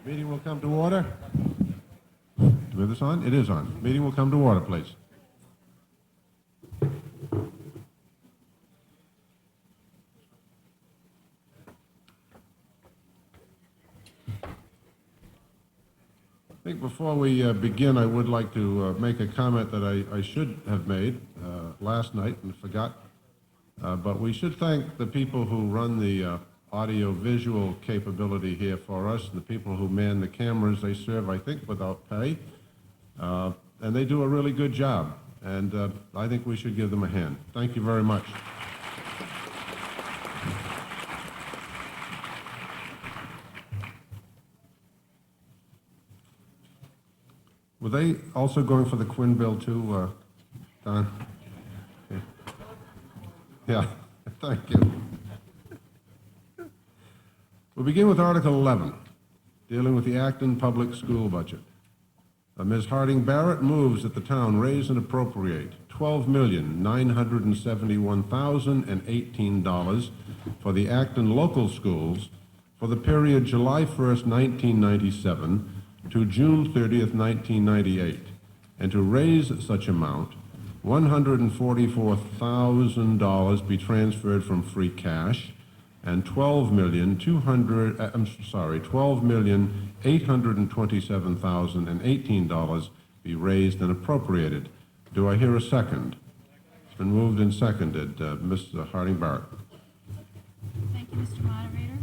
Meeting will come to order. Do we have this on? It is on. Meeting will come to order, please. I think before we begin, I would like to make a comment that I should have made last night and forgot. But we should thank the people who run the audio-visual capability here for us, and the people who man the cameras. They serve, I think, without pay, and they do a really good job, and I think we should give them a hand. Thank you very much. Were they also going for the Quinn bill too, Don? Yeah, thank you. We'll begin with Article 11, dealing with the Acton public school budget. Ms. Harding Barrett moves that the town raise and appropriate $12,971,018 for the Acton local schools for the period July 1st, 1997 to June 30th, 1998, and to raise such amount, $144,000 be transferred from free cash, and $12,827,018 be raised and appropriated. Do I hear a second? It's been moved and seconded. Ms. Harding Barrett. Thank you, Mr. Moderator.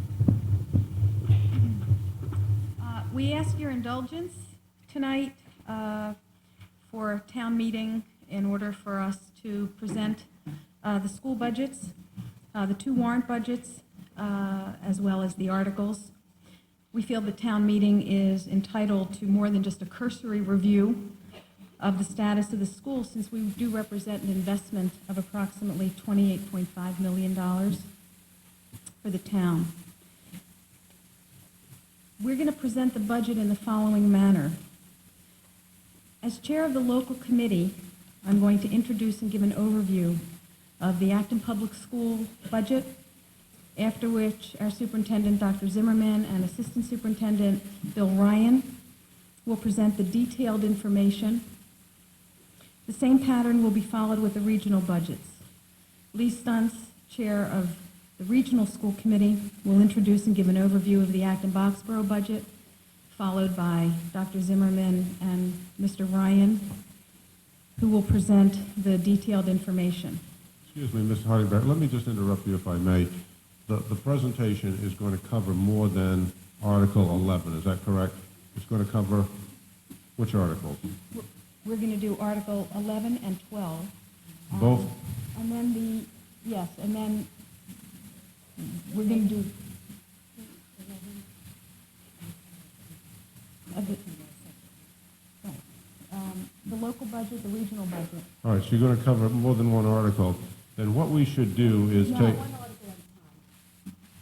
We ask your indulgence tonight for a town meeting in order for us to present the school budgets, the two warrant budgets, as well as the articles. We feel the town meeting is entitled to more than just a cursory review of the status of the school, since we do represent an investment of approximately $28.5 million for the town. We're going to present the budget in the following manner. As chair of the local committee, I'm going to introduce and give an overview of the Acton Public School budget, after which our superintendent, Dr. Zimmerman, and assistant superintendent, Bill Ryan, will present the detailed information. The same pattern will be followed with the regional budgets. Lee Stuntz, chair of the regional school committee, will introduce and give an overview of the Acton-Boxborough budget, followed by Dr. Zimmerman and Mr. Ryan, who will present the detailed information. Excuse me, Ms. Harding Barrett, let me just interrupt you if I may. The presentation is going to cover more than Article 11, is that correct? It's going to cover which articles? We're going to do Article 11 and 12. Both? And then and then we're going to do the local budget, the regional budget. All right, so you're going to cover more than one article. Then what we should do is take...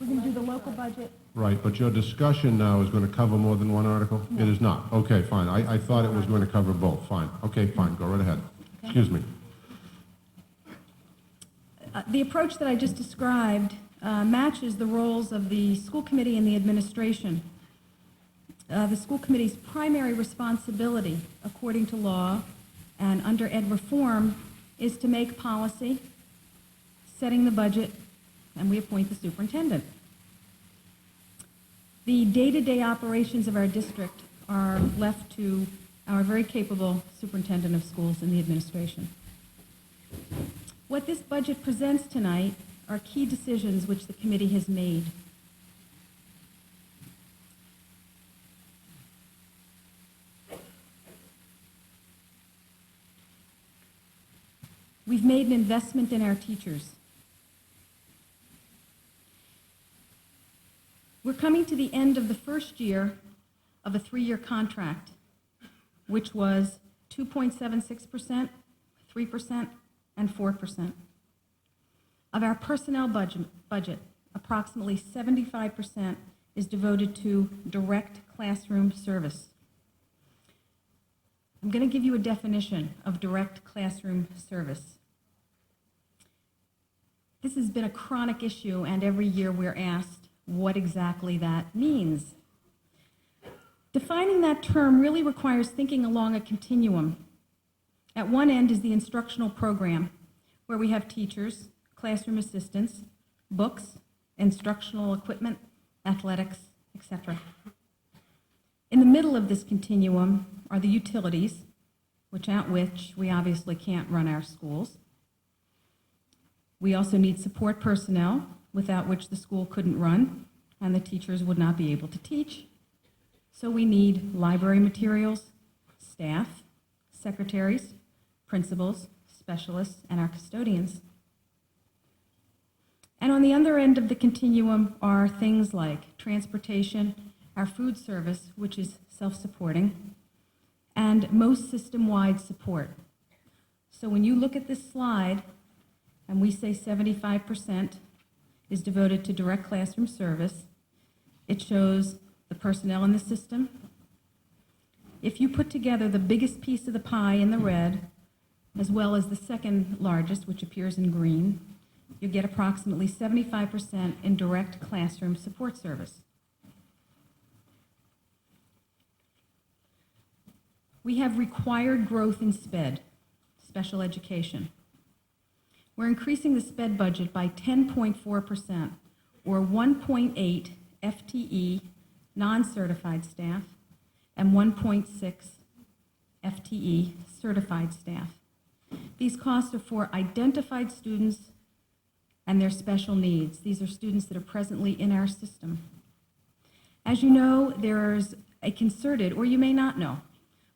We're going to do the local budget. Right, but your discussion now is going to cover more than one article? No. It is not. Okay, fine. I thought it was going to cover both. Fine. Okay, fine. Go right ahead. Okay. Excuse me. The approach that I just described matches the roles of the school committee and the administration. The school committee's primary responsibility, according to law and under ed reform, is to make policy, setting the budget, and we appoint the superintendent. The day-to-day operations of our district are left to our very capable superintendent of schools and the administration. What this budget presents tonight are key decisions which the committee has made. We've made an investment in our teachers. We're coming to the end of the first year of a 3-year contract, which was 2.76%, 3%, and 4%. Of our personnel budget, approximately 75% is devoted to direct classroom service. I'm going to give you a definition of direct classroom service. This has been a chronic issue, and every year we're asked what exactly that means. Defining that term really requires thinking along a continuum. At one end is the instructional program, where we have teachers, classroom assistants, books, instructional equipment, athletics, etc. In the middle of this continuum are the utilities, without which we obviously can't run our schools. We also need support personnel, without which the school couldn't run and the teachers would not be able to teach. So we need library materials, staff, secretaries, principals, specialists, and our custodians. And on the other end of the continuum are things like transportation, our food service, which is self-supporting, and most system-wide support. So when you look at this slide, and we say 75% is devoted to direct classroom service, it shows the personnel in the system. If you put together the biggest piece of the pie in the red, as well as the second largest, which appears in green, you get approximately 75% in direct classroom support service. We have required growth in SPED, special education. We're increasing the SPED budget by 10.4%, or 1.8 FTE non-certified staff and 1.6 FTE certified staff. These costs are for identified students and their special needs. These are students that are presently in our system. As you know, there's a concerted, or you may not know,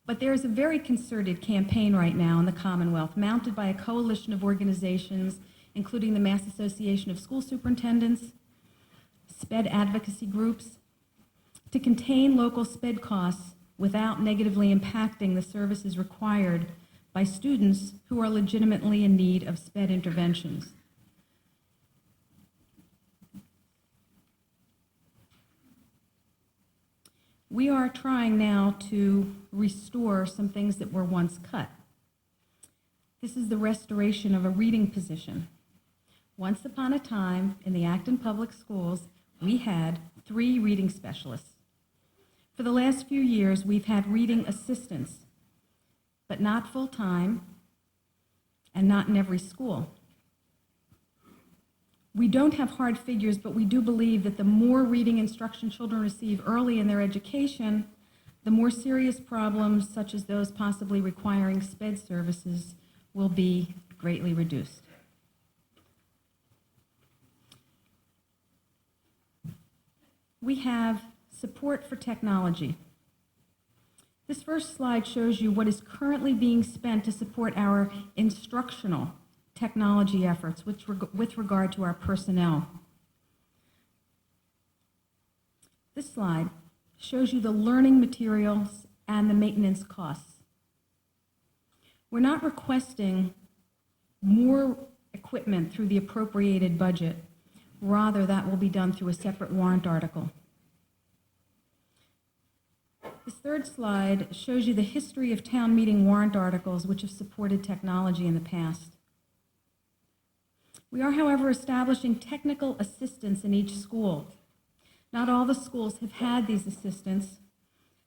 but there is a very concerted campaign right now in the Commonwealth, mounted by a coalition of organizations, including the Mass Association of School Superintendents, SPED advocacy groups, to contain local SPED costs without negatively impacting the services required by students who are legitimately in need of SPED interventions. We are trying now to restore some things that were once cut. This is the restoration of a reading position. Once upon a time, in the Acton Public Schools, we had 3 reading specialists. For the last few years, we've had reading assistants, but not full-time and not in every school. We don't have hard figures, but we do believe that the more reading instruction children receive early in their education, the more serious problems, such as those possibly requiring SPED services, will be greatly reduced. We have support for technology. This first slide shows you what is currently being spent to support our instructional technology efforts with regard to our personnel. This slide shows you the learning materials and the maintenance costs. We're not requesting more equipment through the appropriated budget. Rather, that will be done through a separate warrant article. This third slide shows you the history of town meeting warrant articles which have supported technology in the past. We are, however, establishing technical assistance in each school. Not all the schools have had these assistants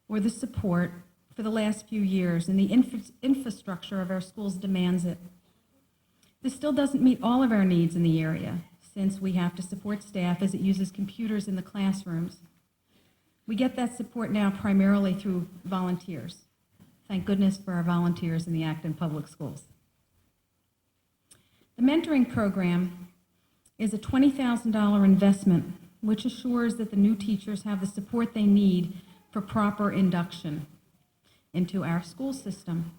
or the support for the last few years, and the infrastructure of our schools demands it. This still doesn't meet all of our needs in the area, since we have to support staff as it uses computers in the classrooms. We get that support now primarily through volunteers. Thank goodness for our volunteers in the Acton Public Schools. The mentoring program is a $20,000 investment, which assures that the new teachers have the support they need for proper induction into our school system.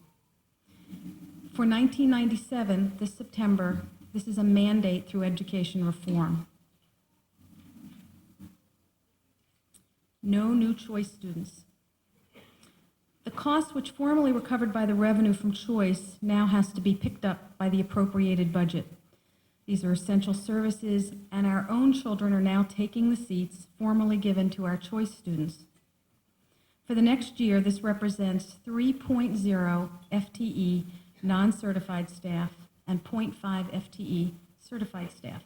For 1997, this September, this is a mandate through education reform. No new choice students. The cost, which formerly were covered by the revenue from choice, now has to be picked up by the appropriated budget. These are essential services, and our own children are now taking the seats formerly given to our choice students. For the next year, this represents 3.0 FTE non-certified staff and 0.5 FTE certified staff.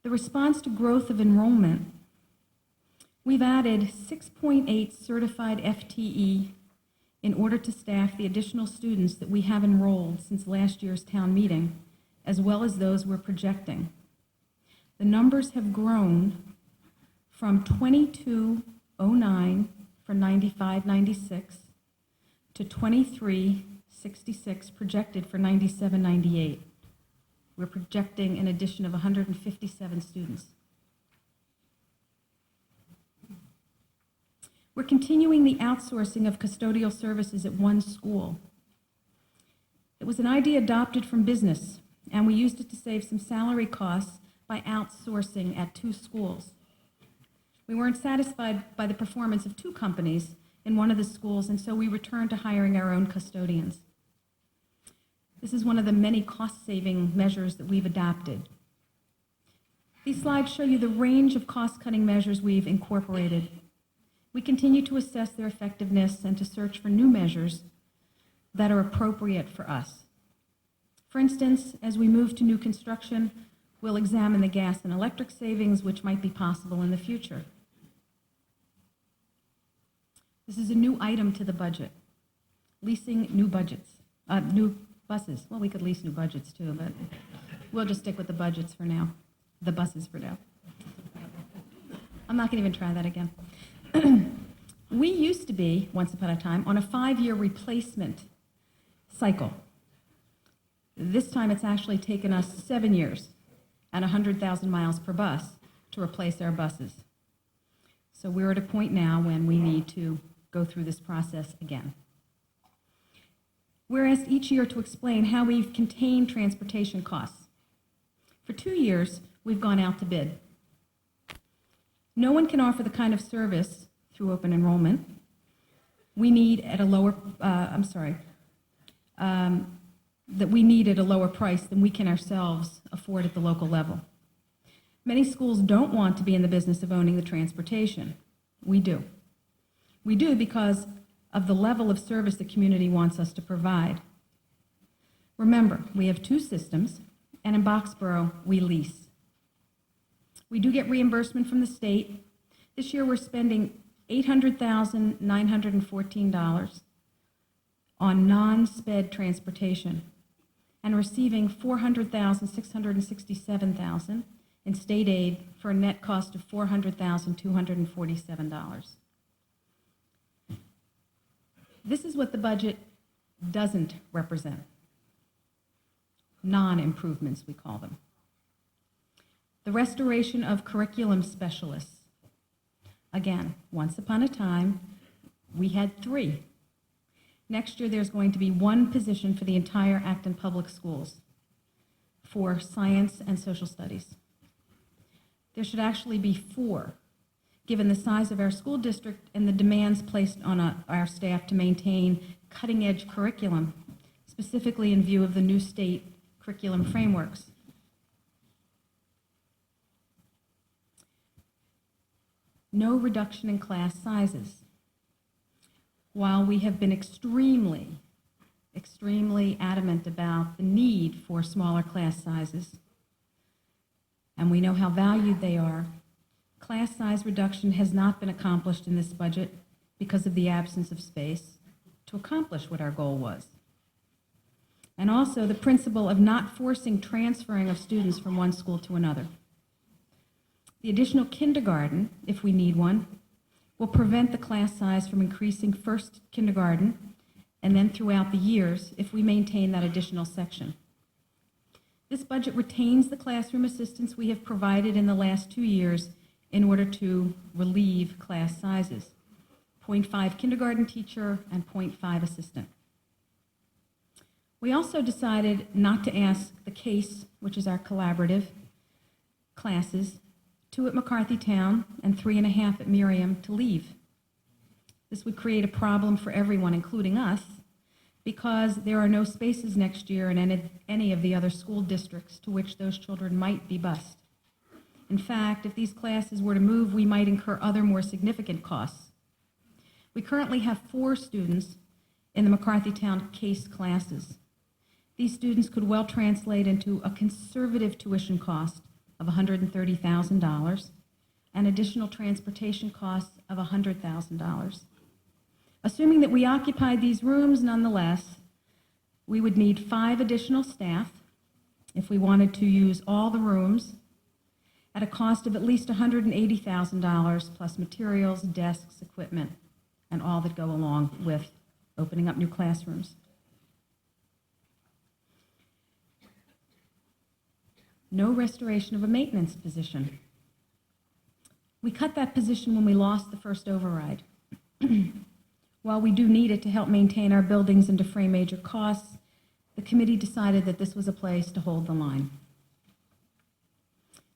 The response to growth of enrollment We've added 6.8 certified FTE in order to staff the additional students that we have enrolled since last year's town meeting, as well as those we're projecting. The numbers have grown from 2209 for 95-96 to 2366 projected for 97-98. We're projecting an addition of 157 students. We're continuing the outsourcing of custodial services at one school. It was an idea adopted from business, and we used it to save some salary costs by outsourcing at 2 schools. We weren't satisfied by the performance of 2 companies in one of the schools, and so we returned to hiring our own custodians. This is one of the many cost-saving measures that we've adopted. These slides show you the range of cost-cutting measures we've incorporated. We continue to assess their effectiveness and to search for new measures that are appropriate for us. For instance, as we move to new construction, we'll examine the gas and electric savings which might be possible in the future. This is a new item to the budget, leasing new buses. Well, we could lease new budgets too, but we'll just stick with the budgets for now, the buses for now. I'm not going to even try that again. We used to be, once upon a time, on a 5-year replacement cycle. This time it's actually taken us 7 years and 100,000 miles per bus to replace our buses. So we're at a point now when we need to go through this process again. We're asked each year to explain how we've contained transportation costs. For 2 years, we've gone out to bid. No one can offer the kind of service through open enrollment we need at a lower, that we need at a lower price than we can ourselves afford at the local level. Many schools don't want to be in the business of owning the transportation. We do. We do because of the level of service the community wants us to provide. Remember, we have 2 systems, and in Boxborough, we lease. We do get reimbursement from the state. This year we're spending $800,914 on non-sped transportation and receiving $400,667 in state aid for a net cost of $400,247. This is what the budget doesn't represent. Non-improvements, we call them. The restoration of curriculum specialists. Again, once upon a time, we had 3. Next year, there's going to be 1 position for the entire Acton Public Schools for science and social studies. There should actually be 4, given the size of our school district and the demands placed on our staff to maintain cutting-edge curriculum, specifically in view of the new state curriculum frameworks. No reduction in class sizes. While we have been extremely adamant about the need for smaller class sizes, and we know how valued they are, class size reduction has not been accomplished in this budget because of the absence of space to accomplish what our goal was. And also the principle of not forcing transferring of students from one school to another. The additional kindergarten, if we need one, will prevent the class size from increasing first kindergarten and then throughout the years if we maintain that additional section. This budget retains the classroom assistance we have provided in the last 2 years in order to relieve class sizes. 0.5 kindergarten teacher and 0.5 assistant. We also decided not to ask the CASE, which is our collaborative classes, 2 at McCarthy Town and 3.5 at Miriam to leave. This would create a problem for everyone, including us, because there are no spaces next year in any of the other school districts to which those children might be bused. In fact, if these classes were to move, we might incur other more significant costs. We currently have 4 students in the McCarthy Town CASE classes. These students could well translate into a conservative tuition cost of $130,000, and additional transportation costs of $100,000. Assuming that we occupied these rooms nonetheless, we would need 5 additional staff if we wanted to use all the rooms at a cost of at least $180,000 plus materials, desks, equipment, and all that go along with opening up new classrooms. No restoration of a maintenance position. We cut that position when we lost the first override. While we do need it to help maintain our buildings and defray major costs, the committee decided that this was a place to hold the line.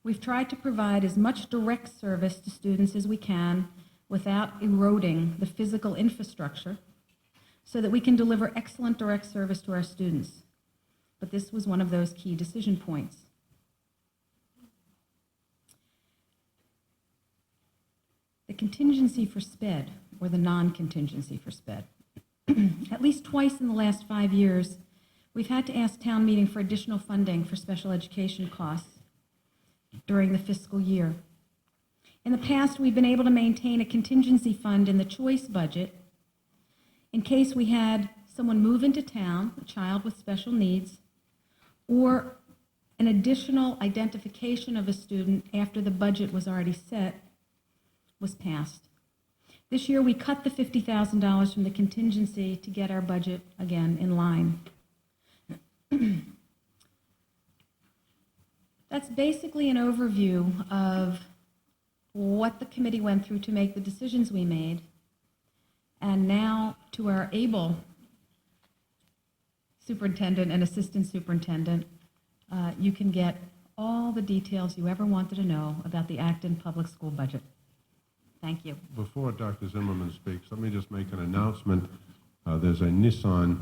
We've tried to provide as much direct service to students as we can without eroding the physical infrastructure so that we can deliver excellent direct service to our students. But this was one of those key decision points. The contingency for SPED, or the non-contingency for SPED. At least twice in the last 5 years, we've had to ask town meeting for additional funding for special education costs during the fiscal year. In the past, we've been able to maintain a contingency fund in the choice budget in case we had someone move into town, a child with special needs, or an additional identification of a student after the budget was already set was passed. This year, we cut the $50,000 from the contingency to get our budget again in line. That's basically an overview of what the committee went through to make the decisions we made. And now to our able superintendent and assistant superintendent, you can get all the details you ever wanted to know about the Acton Public School budget. Thank you. Before Dr. Zimmerman speaks, let me just make an announcement. There's a Nissan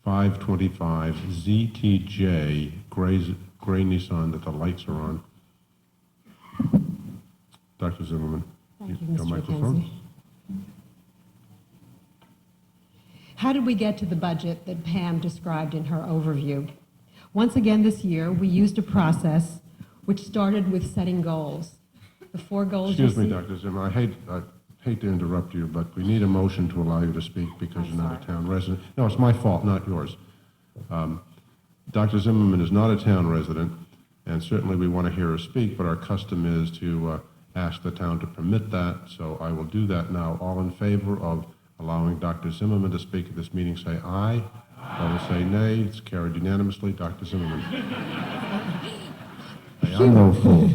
525 ZTJ, gray Nissan that the lights are on. Dr. Zimmerman, Thank you, your Mr. microphone. McKenzie. How did we get to the budget that Pam described in her overview? Once again this year, we used a process which started with setting goals. The 4 goals Excuse me, Dr. Zimmerman, I hate to interrupt you, but we need a motion to allow you to speak because you're not a town resident. No, it's my fault, not yours. Dr. Zimmerman is not a town resident, and certainly we want to hear her speak, but our custom is to ask the town to permit that, so I will do that now. All in favor of allowing Dr. Zimmerman to speak at this meeting, say aye. All say nay. It's carried unanimously. Dr. Zimmerman. I'm no fool.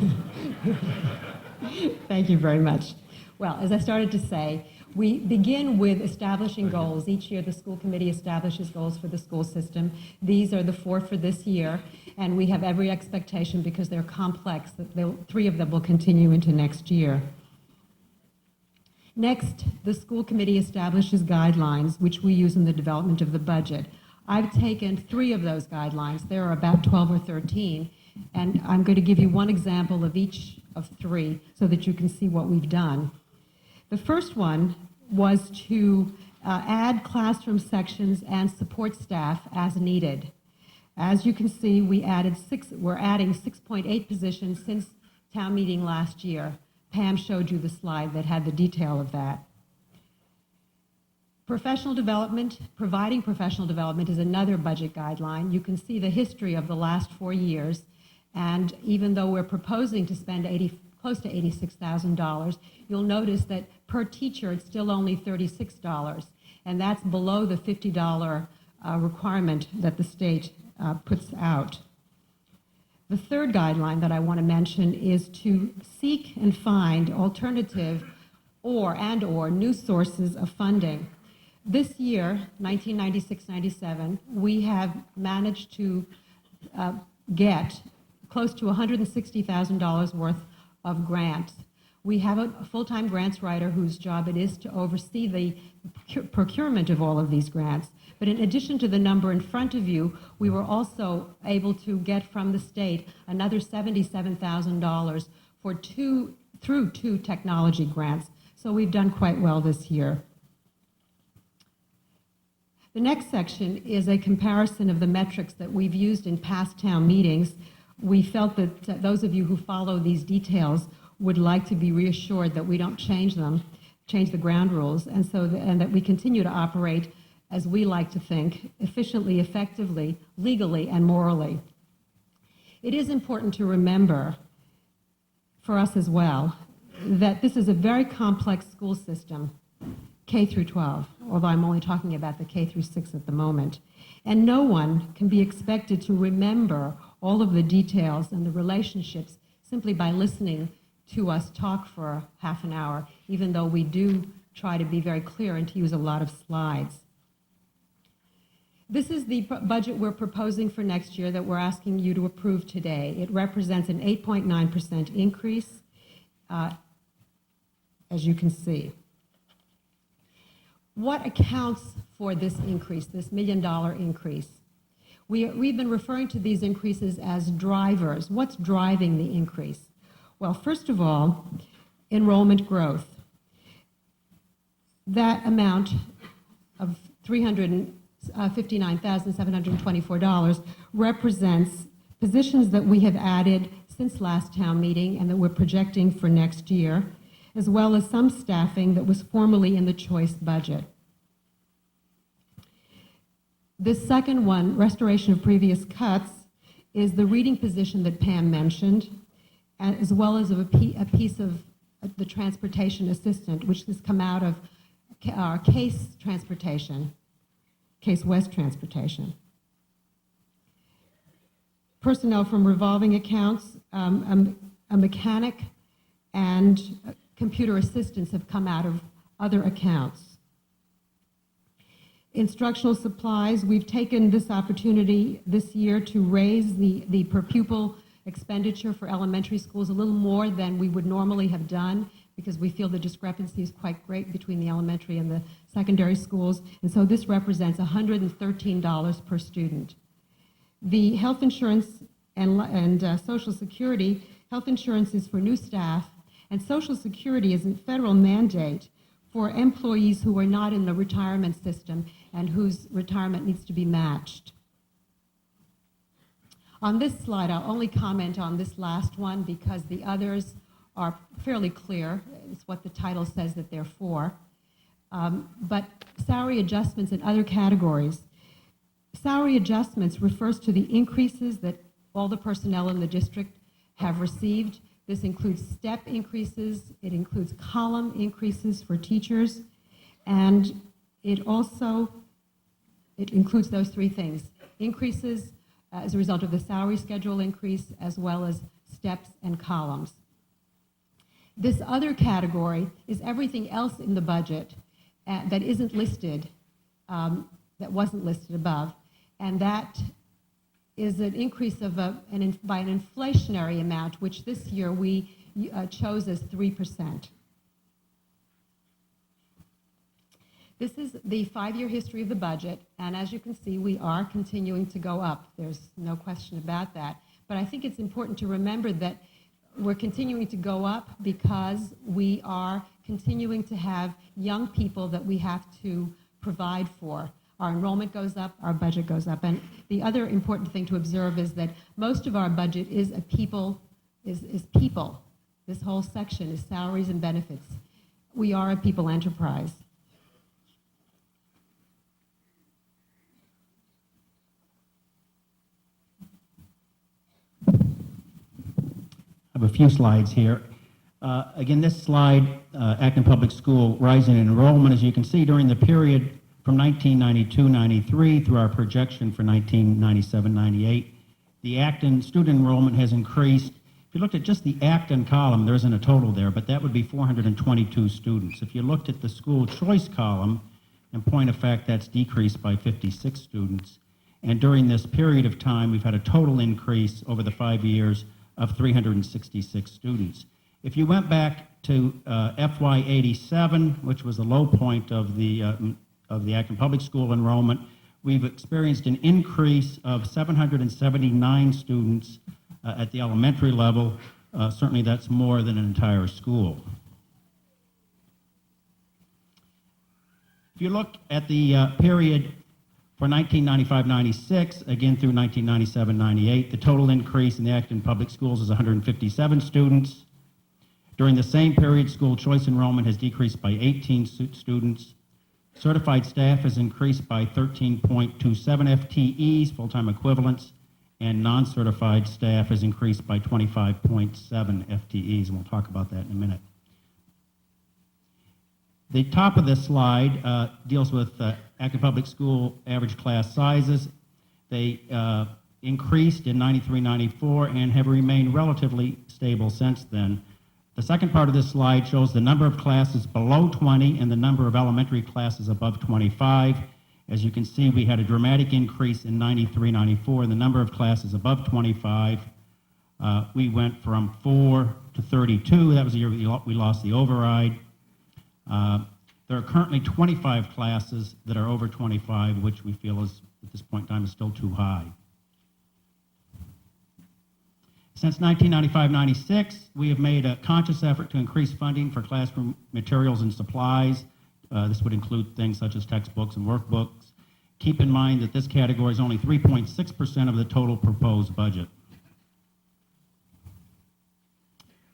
Thank you very much. Well, as I started to say, we begin with establishing goals. Each year, the school committee establishes goals for the school system. These are the 4 for this year, and we have every expectation, because they're complex, that 3 of them will continue into next year. Next, the school committee establishes guidelines, which we use in the development of the budget. I've taken 3 of those guidelines. There are about 12 or 13, and I'm going to give you one example of each of 3 so that you can see what we've done. The first one was to add classroom sections and support staff as needed. As you can see, we're adding 6.8 positions since town meeting last year. Pam showed you the slide that had the detail of that. Professional development, providing professional development is another budget guideline. You can see the history of the last 4 years, and even though we're proposing to spend close to $86,000, you'll notice that per teacher it's still only $36, and that's below the $50 requirement that the state puts out. The third guideline that I want to mention is to seek and find alternative or new sources of funding. This year, 1996-97, we have managed to get close to $160,000 worth of grants. We have a full-time grants writer whose job it is to oversee the procurement of all of these grants. But in addition to the number in front of you, we were also able to get from the state another $77,000 through two technology grants. So we've done quite well this year. The next section is a comparison of the metrics that we've used in past town meetings. We felt that those of you who follow these details would like to be reassured that we don't change the ground rules, and that we continue to operate, as we like to think, efficiently, effectively, legally, and morally. It is important to remember, for us as well, that this is a very complex school system, K through 12, although I'm only talking about the K through 6 at the moment. And no one can be expected to remember all of the details and the relationships simply by listening to us talk for half an hour, even though we do try to be very clear and to use a lot of slides. This is the budget we're proposing for next year that we're asking you to approve today. It represents an 8.9% increase, as you can see. What accounts for this increase, this $1 million increase? We've been referring to these increases as drivers. What's driving the increase? Well, first of all, enrollment growth. That amount of $359,724 represents positions that we have added since last town meeting and that we're projecting for next year, as well as some staffing that was formerly in the choice budget. The second one, restoration of previous cuts, is the reading position that Pam mentioned, as well as a piece of the transportation assistant, which has come out of our Case Transportation, Case West Transportation. Personnel from revolving accounts, a mechanic and computer assistants have come out of other accounts. Instructional supplies, we've taken this opportunity this year to raise the per pupil expenditure for elementary schools a little more than we would normally have done, because we feel the discrepancy is quite great between the elementary and the secondary schools, and so this represents $113 per student. The health insurance and Social Security, health insurance is for new staff, and Social Security is a federal mandate for employees who are not in the retirement system and whose retirement needs to be matched. On this slide, I'll only comment on this last one because the others are fairly clear. It's what the title says that they're for. But salary adjustments in other categories. Salary adjustments refers to the increases that all the personnel in the district have received. This includes step increases, it includes column increases for teachers, and it includes those three things: increases as a result of the salary schedule increase, as well as steps and columns. This other category is everything else in the budget that isn't listed, that wasn't listed above, and that is an increase of by an inflationary amount, which this year we chose as 3%. This is the 5-year history of the budget, and as you can see, we are continuing to go up. There's no question about that. But I think it's important to remember that we're continuing to go up because we are continuing to have young people that we have to provide for. Our enrollment goes up, our budget goes up. And the other important thing to observe is that most of our budget is people. This whole section is salaries and benefits. We are a people enterprise. I have a few slides here. Again, this slide, Acton Public School rising in enrollment, as you can see, during the period from 1992-93 through our projection for 1997-98, the Acton student enrollment has increased. If you looked at just the Acton column, there isn't a total there, but that would be 422 students. If you looked at the school choice column, in point of fact, that's decreased by 56 students. And during this period of time, we've had a total increase over the 5 years of 366 students. If you went back to FY '87, which was the low point of the Acton Public School enrollment, we've experienced an increase of 779 students at the elementary level. Certainly that's more than an entire school. If you look at the period for 1995-96, again through 1997-98, the total increase in the Acton Public Schools is 157 students. During the same period, school choice enrollment has decreased by 18 students. Certified staff has increased by 13.27 FTEs, full-time equivalents, and non-certified staff has increased by 25.7 FTEs, and we'll talk about that in a minute. The top of this slide deals with Acton Public School average class sizes. They increased in 93-94 and have remained relatively stable since then. The second part of this slide shows the number of classes below 20 and the number of elementary classes above 25. As you can see, we had a dramatic increase in 93-94 in the number of classes above 25. We went from 4 to 32. That was the year we lost the override. There are currently 25 classes that are over 25, which we feel is, at this point in time, is still too high. Since 1995-96, we have made a conscious effort to increase funding for classroom materials and supplies. This would include things such as textbooks and workbooks. Keep in mind that this category is only 3.6% of the total proposed budget.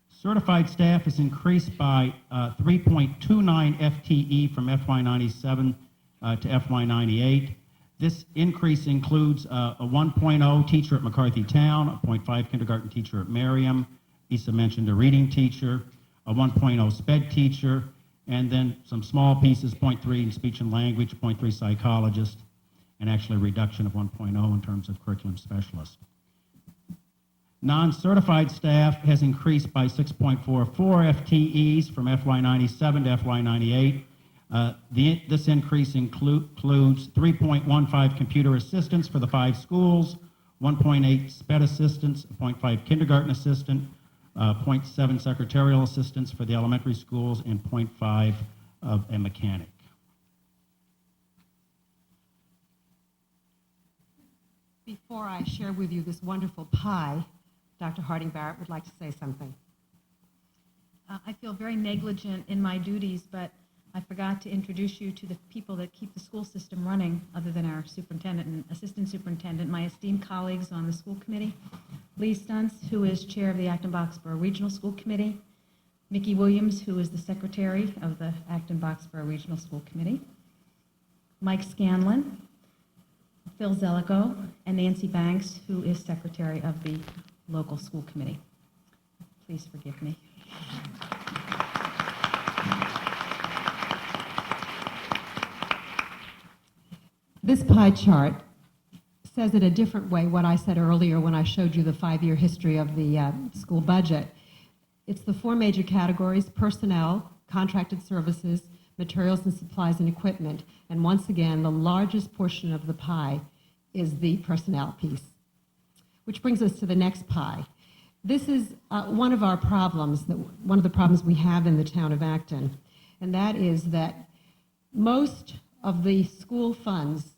Certified staff has increased by 3.29 FTE from FY97 to FY98. This increase includes a 1.0 teacher at McCarthy Town, a 0.5 kindergarten teacher at Merriam. Lisa mentioned a reading teacher, a 1.0 SPED teacher, and then some small pieces, 0.3 in speech and language, 0.3 psychologist, and actually a reduction of 1.0 in terms of curriculum specialist. Non-certified staff has increased by 6.44 FTEs from FY97 to FY98. This increase includes 3.15 computer assistants for the 5 schools, 1.8 SPED assistants, 0.5 kindergarten assistant, 0.7 secretarial assistants for the elementary schools, and 0.5 of a mechanic. Before I share with you this wonderful pie, Dr. Harding Barrett would like to say something. I feel very negligent in my duties, but I forgot to introduce you to the people that keep the school system running, other than our superintendent and assistant superintendent, my esteemed colleagues on the school committee. Lee Stuntz, who is chair of the Acton-Boxborough Regional School Committee. Mickey Williams, who is the secretary of the Acton-Boxborough Regional School Committee. Mike Scanlon, Phil Zellico, and Nancy Banks, who is secretary of the local school committee. Please forgive me. This pie chart says it a different way what I said earlier when I showed you the 5-year history of the school budget. It's the 4 major categories: personnel, contracted services, materials and supplies and equipment. And once again, the largest portion of the pie is the personnel piece. Which brings us to the next pie. This is one of our problems, one of the problems we have in the town of Acton, and that is that most of the school funds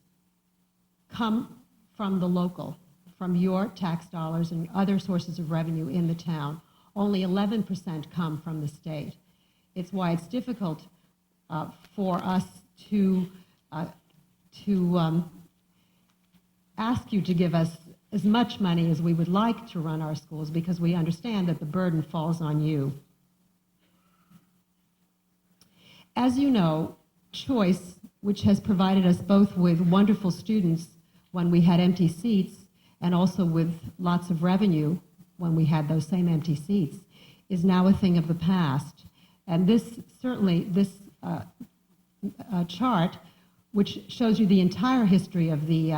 come from the local, from your tax dollars and other sources of revenue in the town. Only 11% come from the state. It's why it's difficult for us to ask you to give us as much money as we would like to run our schools, because we understand that the burden falls on you. As you know, choice, which has provided us both with wonderful students when we had empty seats and also with lots of revenue when we had those same empty seats, is now a thing of the past. And this chart, which shows you the entire history of the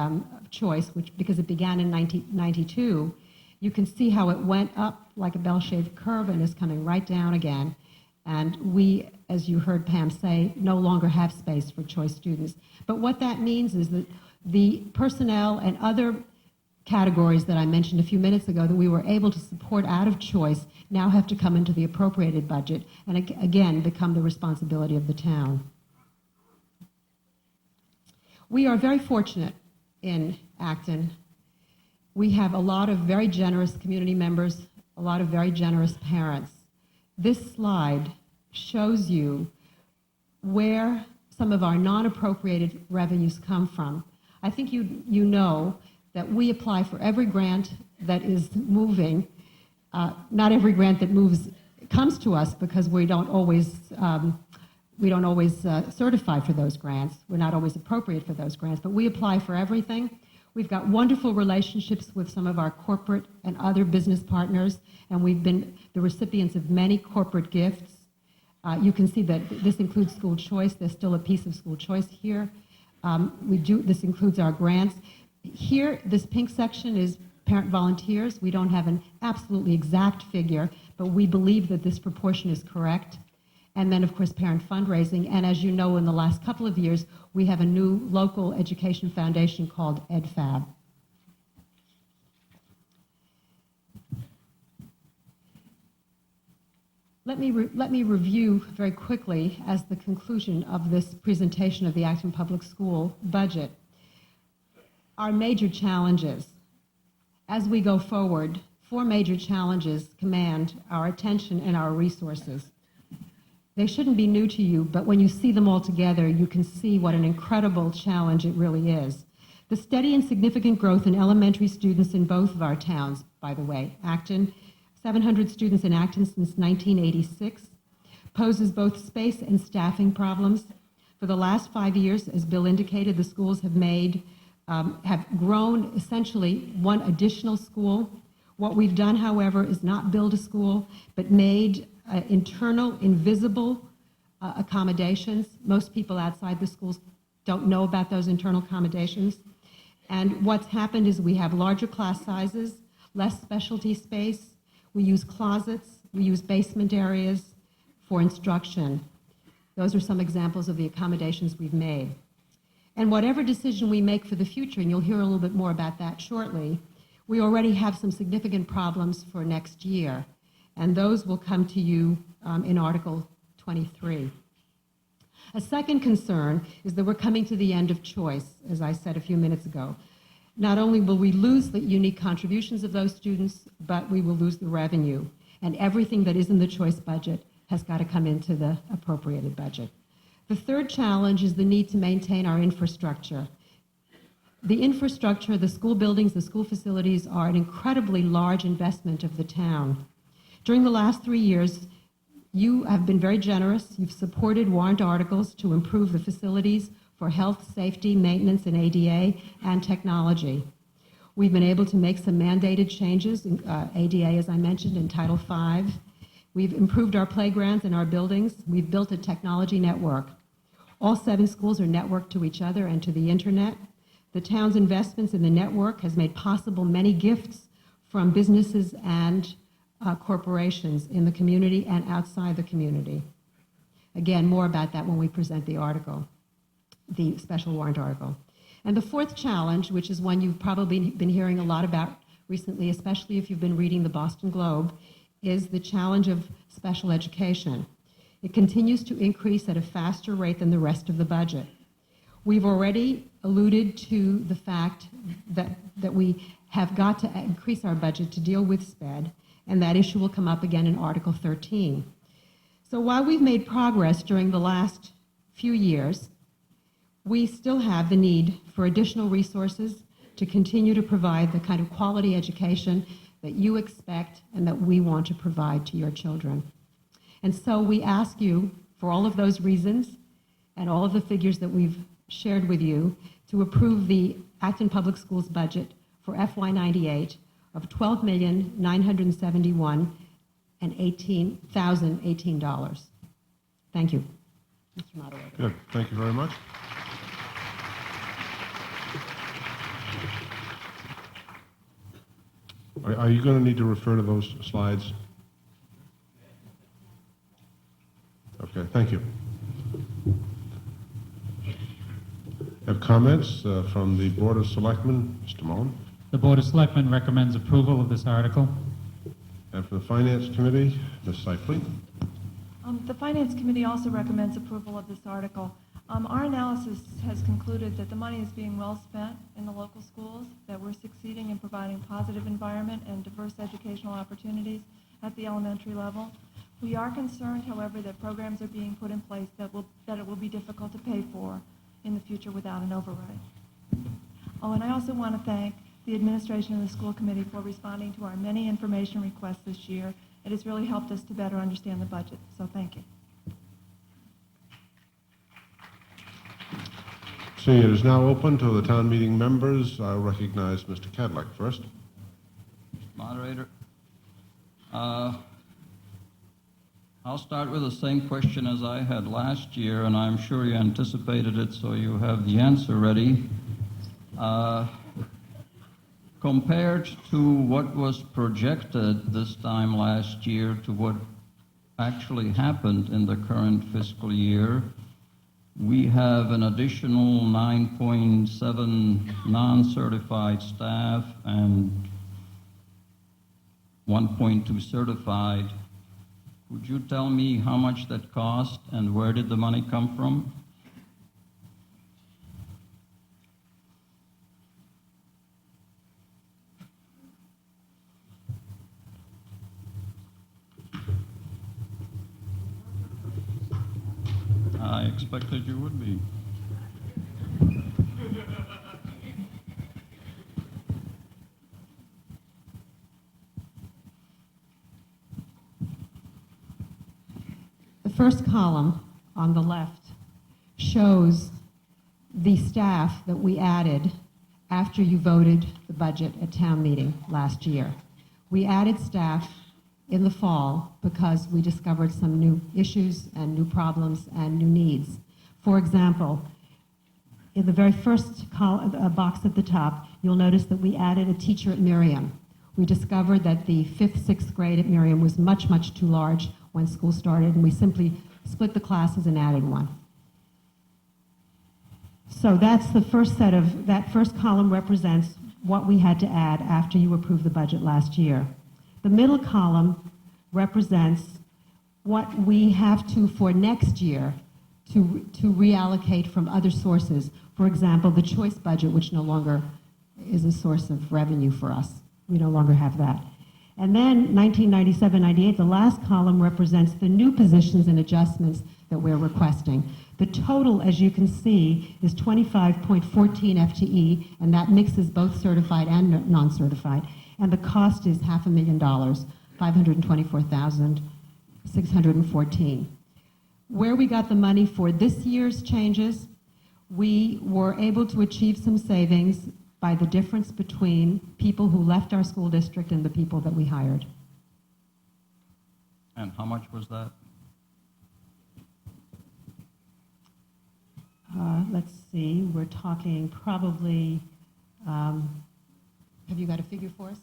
choice, because it began in 1992, you can see how it went up like a bell-shaped curve and is coming right down again. And we, as you heard Pam say, no longer have space for choice students. But what that means is that the personnel and other categories that I mentioned a few minutes ago that we were able to support out of choice now have to come into the appropriated budget and again become the responsibility of the town. We are very fortunate in Acton. We have a lot of very generous community members, a lot of very generous parents. This slide shows you where some of our non-appropriated revenues come from. I think you know that we apply for every grant that is moving. Not every grant that moves comes to us because we don't always certify for those grants. We're not always appropriate for those grants, but we apply for everything. We've got wonderful relationships with some of our corporate and other business partners, and we've been the recipients of many corporate gifts. You can see that this includes school choice. There's still a piece of school choice here. This includes our grants. Here, this pink section is parent volunteers. We don't have an absolutely exact figure, but we believe that this proportion is correct. And then, of course, parent fundraising. And as you know, in the last couple of years, we have a new local education foundation called EdFab. Let me review very quickly as the conclusion of this presentation of the Acton Public School budget. Our major challenges. As we go forward, 4 major challenges command our attention and our resources. They shouldn't be new to you, but when you see them all together, you can see what an incredible challenge it really is. The steady and significant growth in elementary students in both of our towns, by the way, Acton, 700 students in Acton since 1986, poses both space and staffing problems. For the last 5 years, as Bill indicated, the schools have grown essentially one additional school. What we've done, however, is not build a school, but made internal, invisible accommodations. Most people outside the schools don't know about those internal accommodations. And what's happened is we have larger class sizes, less specialty space. We use closets, we use basement areas for instruction. Those are some examples of the accommodations we've made. And whatever decision we make for the future, and you'll hear a little bit more about that shortly, we already have some significant problems for next year, and those will come to you in Article 23. A second concern is that we're coming to the end of choice, as I said a few minutes ago. Not only will we lose the unique contributions of those students, but we will lose the revenue, and everything that is in the choice budget has got to come into the appropriated budget. The third challenge is the need to maintain our infrastructure. The infrastructure, the school buildings, the school facilities are an incredibly large investment of the town. During the last 3 years, you have been very generous. You've supported warrant articles to improve the facilities for health, safety, maintenance, and ADA, and technology. We've been able to make some mandated changes in ADA, as I mentioned, in Title V. We've improved our playgrounds and our buildings. We've built a technology network. All 7 schools are networked to each other and to the internet. The town's investments in the network has made possible many gifts from businesses and corporations in the community and outside the community. Again, more about that when we present the article, the special warrant article. And the fourth challenge, which is one you've probably been hearing a lot about recently, especially if you've been reading the Boston Globe, is the challenge of special education. It continues to increase at a faster rate than the rest of the budget. We've already alluded to the fact that we have got to increase our budget to deal with SPED, and that issue will come up again in Article 13. So while we've made progress during the last few years, we still have the need for additional resources to continue to provide the kind of quality education that you expect and that we want to provide to your children. And so we ask you, for all of those reasons and all of the figures that we've shared with you, to approve the Acton Public Schools budget for FY98 of $12,971,018. Thank you, Mr. Moderator. Good, thank you very much. Are you going to need to refer to those slides? Okay, thank you. Have comments from the Board of Selectmen, Mr. Mullen, The Board of Selectmen recommends approval of this article. and from the Finance Committee, Ms. Cypley. The Finance Committee also recommends approval of this article. Our analysis has concluded that the money is being well spent in the local schools, that we're succeeding in providing positive environment and diverse educational opportunities at the elementary level. We are concerned, however, that programs are being put in place that it will be difficult to pay for in the future without an override. Oh, and I also want to thank the administration and the school committee for responding to our many information requests this year It has really helped us to better understand the budget, so thank you. See, it is now open to the town meeting members. I'll recognize Mr. Cadillac first. Moderator, I'll start with the same question as I had last year, and I'm sure you anticipated it, so you have the answer ready. Compared to what was projected this time last year to what actually happened in the current fiscal year, we have an additional 9.7 non-certified staff and 1.2 certified. Could you tell me how much that cost and where did the money come from? I expected you would be. The first column on the left shows the staff that we added after you voted the budget at town meeting last year. We added staff in the fall because we discovered some new issues and new problems and new needs. For example, in the very first box at the top, you'll notice that we added a teacher at Miriam. We discovered that the 5th, 6th grade at Miriam was much, much too large when school started, and we simply split the classes and added one. So that's the first set of, that first column represents what we had to add after you approved the budget last year. The middle column represents what we have to, for next year, to reallocate from other sources. For example, the choice budget, which no longer is a source of revenue for us. We no longer have that. And then 1997-98, the last column represents the new positions and adjustments that we're requesting. The total, as you can see, is 25.14 FTE, and that mixes both certified and non-certified. And the cost is $500,000, $524,614. Where we got the money for this year's changes, we were able to achieve some savings by the difference between people who left our school district and the people that we hired. And how much was that? Let's see, we're talking probably, have you got a figure for us?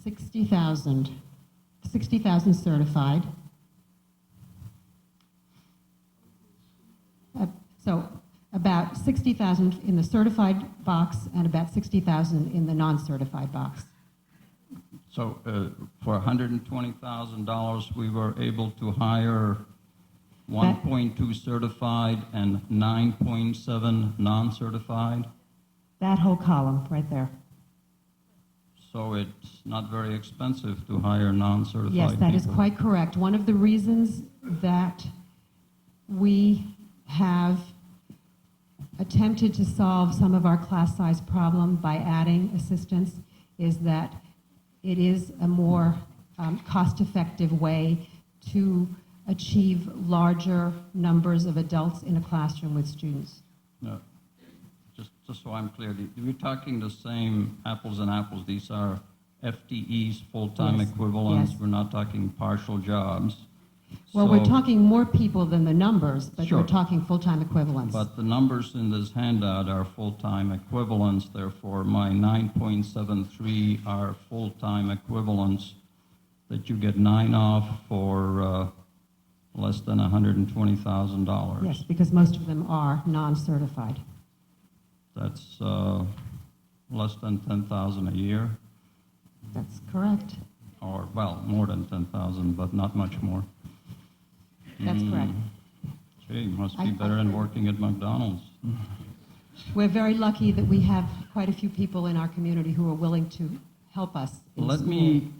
60,000. 60,000 certified. So about 60,000 in the certified box and about 60,000 in the non-certified box. So for $120,000, we were able to hire 1.2 certified and 9.7 non-certified. That whole column right there. So it's not very expensive to hire non-certified Yes, that is people. quite correct. One of the reasons that we have attempted to solve some of our class size problem by adding assistants is that it is a more cost-effective way to achieve larger numbers of adults in a classroom with students. No. Just so I'm clear, we're talking the same apples and apples. These are FTEs, full-time Yes, equivalents. yes. We're not talking partial jobs. Well, we're So- talking more people than the numbers, but Sure. we're talking full-time equivalents. But the numbers in this handout are full-time equivalents, therefore my 9.73 are full-time equivalents that you get 9 off for less than $120,000. Yes, because most of them are non-certified. That's less than $10,000 a year, That's correct. or, well, more than $10,000, but not much more. That's correct. Gee, must be I- better than working at McDonald's. We're very lucky that we have quite a few people in our community who are willing to help us in Let school. me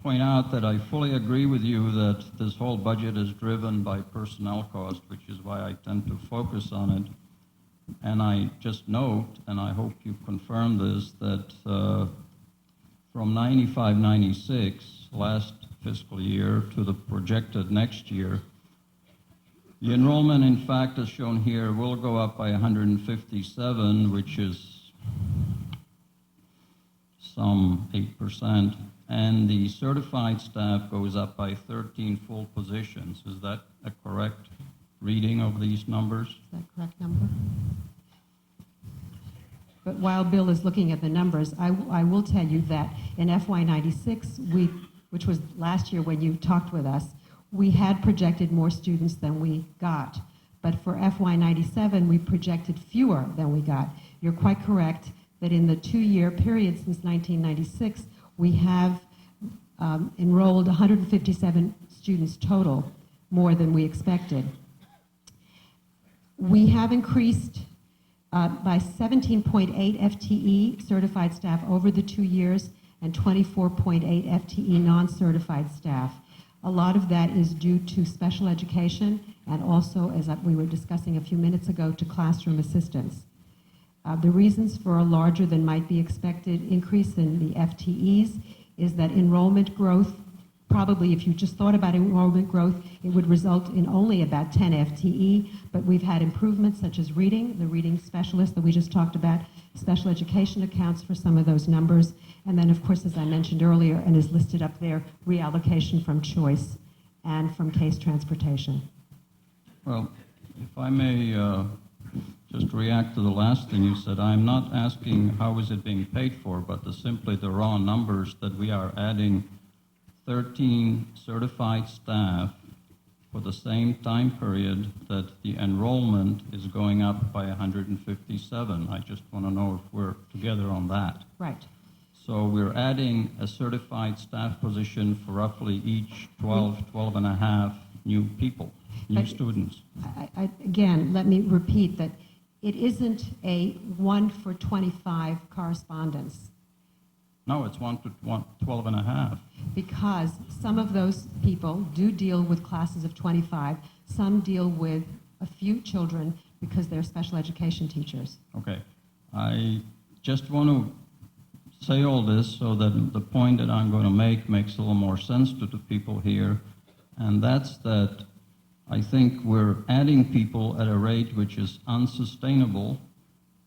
point out that I fully agree with you that this whole budget is driven by personnel cost, which is why I tend to focus on it. And I just note, and I hope you confirm this, that from 95-96 last fiscal year to the projected next year, the enrollment, in fact, as shown here, will go up by 157, which is some 8%, and the certified staff goes up by 13 full positions. Is that a correct reading of these numbers? Is that correct number? But while Bill is looking at the numbers, I will tell you that in FY96, which was last year when you talked with us, we had projected more students than we got. But for FY97, we projected fewer than we got. You're quite correct that in the 2-year period since 1996, we have enrolled 157 students total, more than we expected. We have increased by 17.8 FTE certified staff over the 2 years and 24.8 FTE non-certified staff. A lot of that is due to special education and also, as we were discussing a few minutes ago, to classroom assistants. The reasons for a larger than might be expected increase in the FTEs is that enrollment growth, probably if you just thought about enrollment growth, it would result in only about 10 FTE, but we've had improvements such as reading, the reading specialist that we just talked about, special education accounts for some of those numbers, and then of course, as I mentioned earlier, and is listed up there, reallocation from choice and from case transportation. Well, if I may just react to the last thing you said, I'm not asking how is it being paid for, but simply the raw numbers that we are adding 13 certified staff for the same time period that the enrollment is going up by 157. I just want to know if we're together on that. Right. So we're adding a certified staff position for roughly each 12 and a half new people, new students. Again, let me repeat that it isn't a 1 for 25 correspondence. No, it's 1 to 12 and a half. Because some of those people do deal with classes of 25, some deal with a few children because they're special education teachers. Okay. I just want to say all this so that the point that I'm going to make makes a little more sense to the people here, and that's that I think we're adding people at a rate which is unsustainable,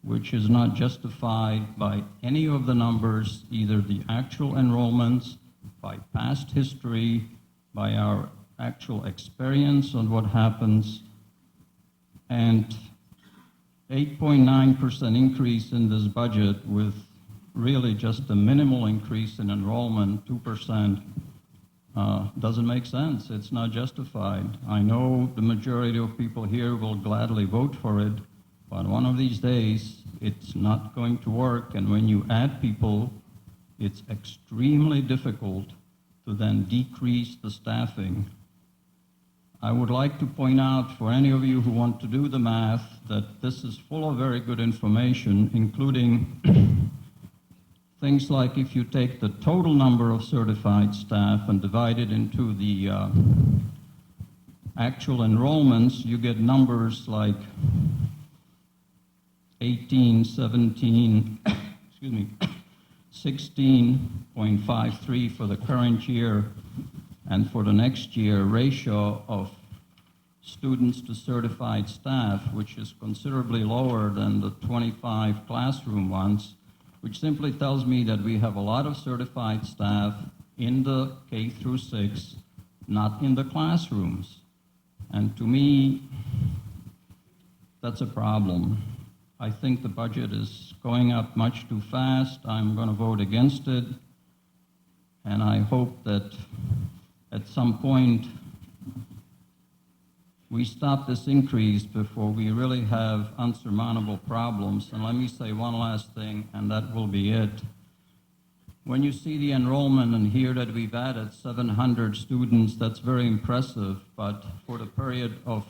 which is not justified by any of the numbers, either the actual enrollments, by past history, by our actual experience on what happens, and 8.9% increase in this budget with really just a minimal increase in enrollment, 2%, doesn't make sense. It's not justified. I know the majority of people here will gladly vote for it, but one of these days, it's not going to work, and when you add people, it's extremely difficult to then decrease the staffing. I would like to point out for any of you who want to do the math that this is full of very good information, including things like if you take the total number of certified staff and divide it into the actual enrollments, you get numbers like 18, 17, excuse me, 16.53 for the current year, and for the next year, ratio of students to certified staff, which is considerably lower than the 25 classroom ones, which simply tells me that we have a lot of certified staff in the K through 6, not in the classrooms. And to me, that's a problem. I think the budget is going up much too fast. I'm going to vote against it. And I hope that at some point we stop this increase before we really have unsurmountable problems. And let me say one last thing, and that will be it. When you see the enrollment and hear that we've added 700 students, that's very impressive. But for the period of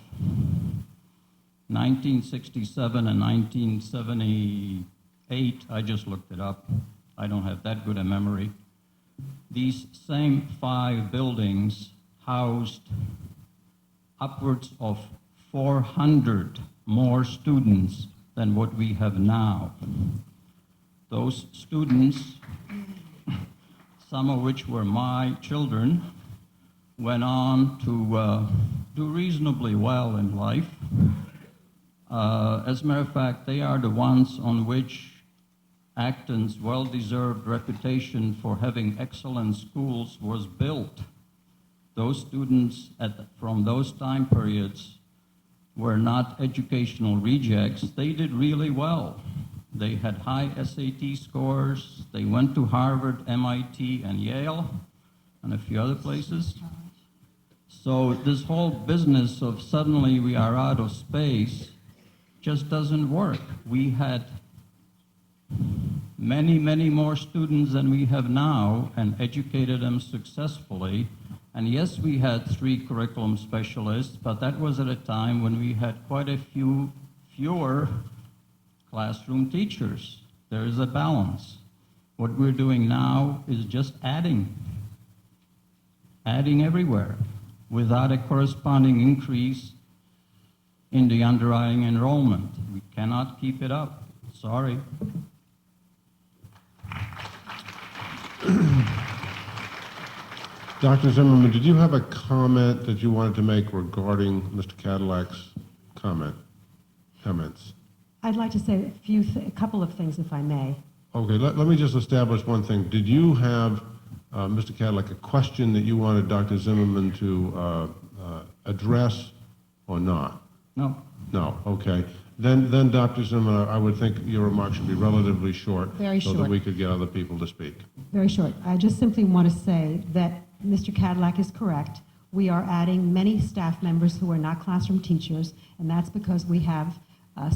1967 and 1978, I just looked it up. I don't have that good a memory. These same 5 buildings housed upwards of 400 more students than what we have now. Those students some of which were my children, went on to do reasonably well in life. As a matter of fact, they are the ones on which Acton's well-deserved reputation for having excellent schools was built. Those students from those time periods were not educational rejects. They did really well. They had high SAT scores. They went to Harvard, MIT, and Yale, and a few other places. So this whole business of suddenly we are out of space just doesn't work. We had many, many more students than we have now and educated them successfully. And yes, we had 3 curriculum specialists, but that was at a time when we had quite a few fewer classroom teachers. There is a balance. What we're doing now is just adding everywhere without a corresponding increase in the underlying enrollment. We cannot keep it up. Sorry. Dr. Zimmerman, did you have a comment that you wanted to make regarding Mr. Cadillac's comments? I'd like to say a couple of things, if I may. Okay, let me just establish one thing. Did you have, Mr. Cadillac, a question that you wanted Dr. Zimmerman to address or not? No. No, okay. Then Dr. Zimmerman, I would think your remarks should be relatively short. Very so that short. we could get other people to speak. Very short. I just simply want to say that Mr. Cadillac is correct. We are adding many staff members who are not classroom teachers, and that's because we have a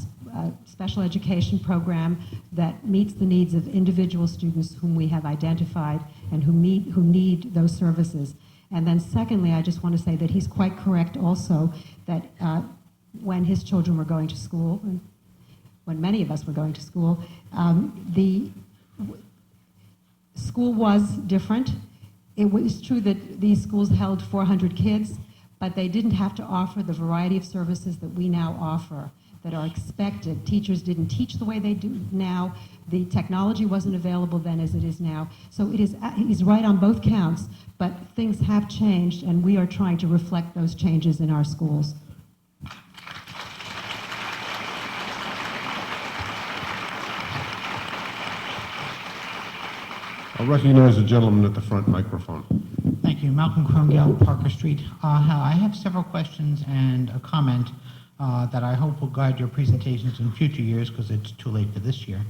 special education program that meets the needs of individual students whom we have identified and who need those services. And then secondly, I just want to say that he's quite correct also that when his children were going to school, and when many of us were going to school, the school was different. It was true that these schools held 400 kids, but they didn't have to offer the variety of services that we now offer that are expected. Teachers didn't teach the way they do now. The technology wasn't available then as it is now. So he's right on both counts, but things have changed, and we are trying to reflect those changes in our schools. I'll recognize the gentleman at the front microphone. Thank you. Malcolm Krongel, Parker Street. I have several questions and a comment that I hope will guide your presentations in future years because it's too late for this year.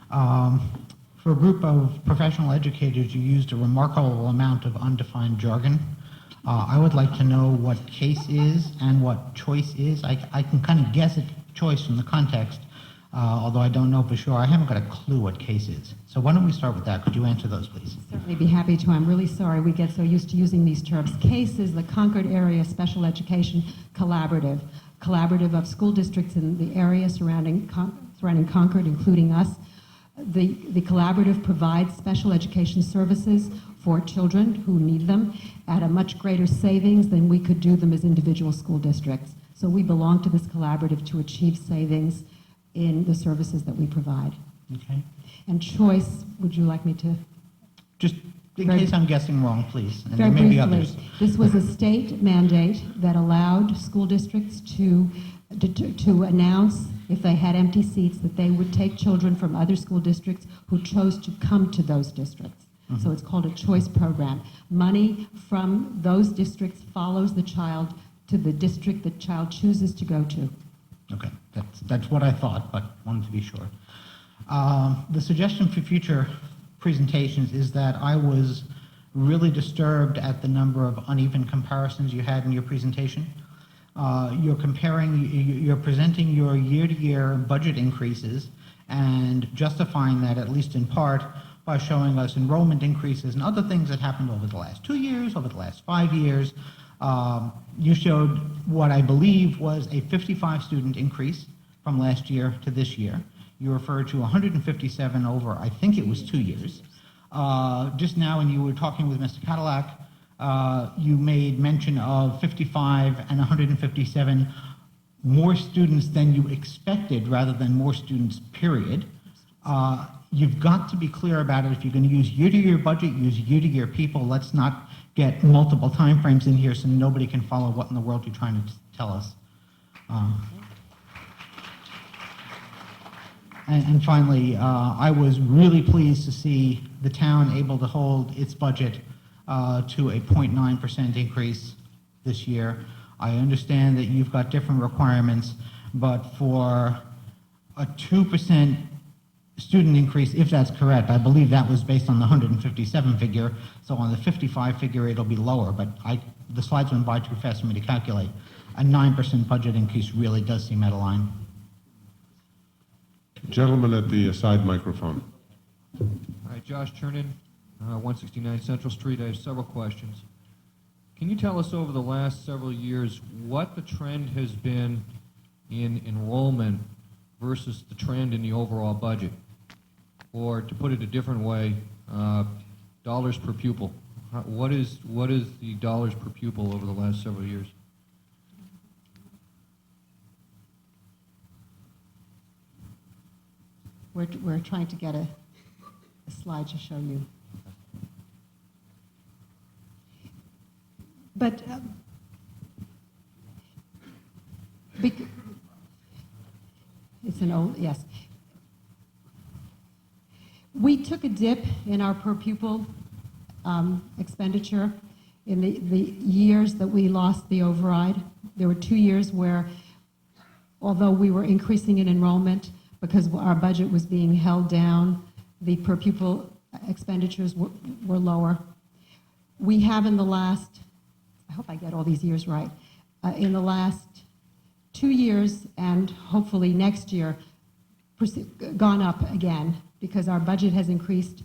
For a group of professional educators, you used a remarkable amount of undefined jargon. I would like to know what case is and what choice is. I can kind of guess at choice from the context, although I don't know for sure. I haven't got a clue what case is. So why don't we start with that? Could you answer those, please? Certainly be happy to. I'm really sorry we get so used to using these terms. CASE is the Concord Area Special Education Collaborative of school districts in the area surrounding Concord, including us. The collaborative provides special education services for children who need them at a much greater savings than we could do them as individual school districts. So we belong to this collaborative to achieve savings in the services that we provide. Okay. And choice, would you like me to? Just in Very- case I'm guessing wrong, please. And Very there may be briefly, others. this was a state mandate that allowed school districts to announce if they had empty seats that they would take children from other school districts who chose to come to those districts. Mm-hmm. So it's called a choice program. Money from those districts follows the child to the district the child chooses to go to. Okay, that's what I thought, but wanted to be sure. The suggestion for future presentations is that I was really disturbed at the number of uneven comparisons you had in your presentation. You're presenting your year-to-year budget increases and justifying that, at least in part, by showing us enrollment increases and other things that happened over the last 2 years, over the last 5 years. You showed what I believe was a 55 student increase from last year to this year. You referred to 157 over, I think it was 2 years. Just now when you were talking with Mr. Cadillac, you made mention of 55 and 157 more students than you expected rather than more students, period. you've got to be clear about it. If you're going to use year-to-year budget, use year-to-year people. Let's not get multiple timeframes in here so nobody can follow what in the world you're trying to tell us. And finally, I was really pleased to see the town able to hold its budget to a 0.9% increase this year. I understand that you've got different requirements, but for a 2% student increase, if that's correct, I believe that was based on the 157 figure, so on the 55 figure it'll be lower, but the slides went by too fast for me to calculate. A 9% budget increase really does seem out of line. Gentleman at the side microphone. Hi, Josh Chernin, 169 Central Street. I have several questions. Can you tell us over the last several years what the trend has been in enrollment versus the trend in the overall budget? Or to put it a different way, dollars per pupil. What is the dollars per pupil over the last several years? We're trying to get a slide to show you. But it's an old, yes. We took a dip in our per pupil expenditure in the years that we lost the override. There were 2 years where, although we were increasing in enrollment, because our budget was being held down, the per pupil expenditures were lower. We have in the last, I hope I get all these years right, in the last 2 years and hopefully next year, gone up again because our budget has increased,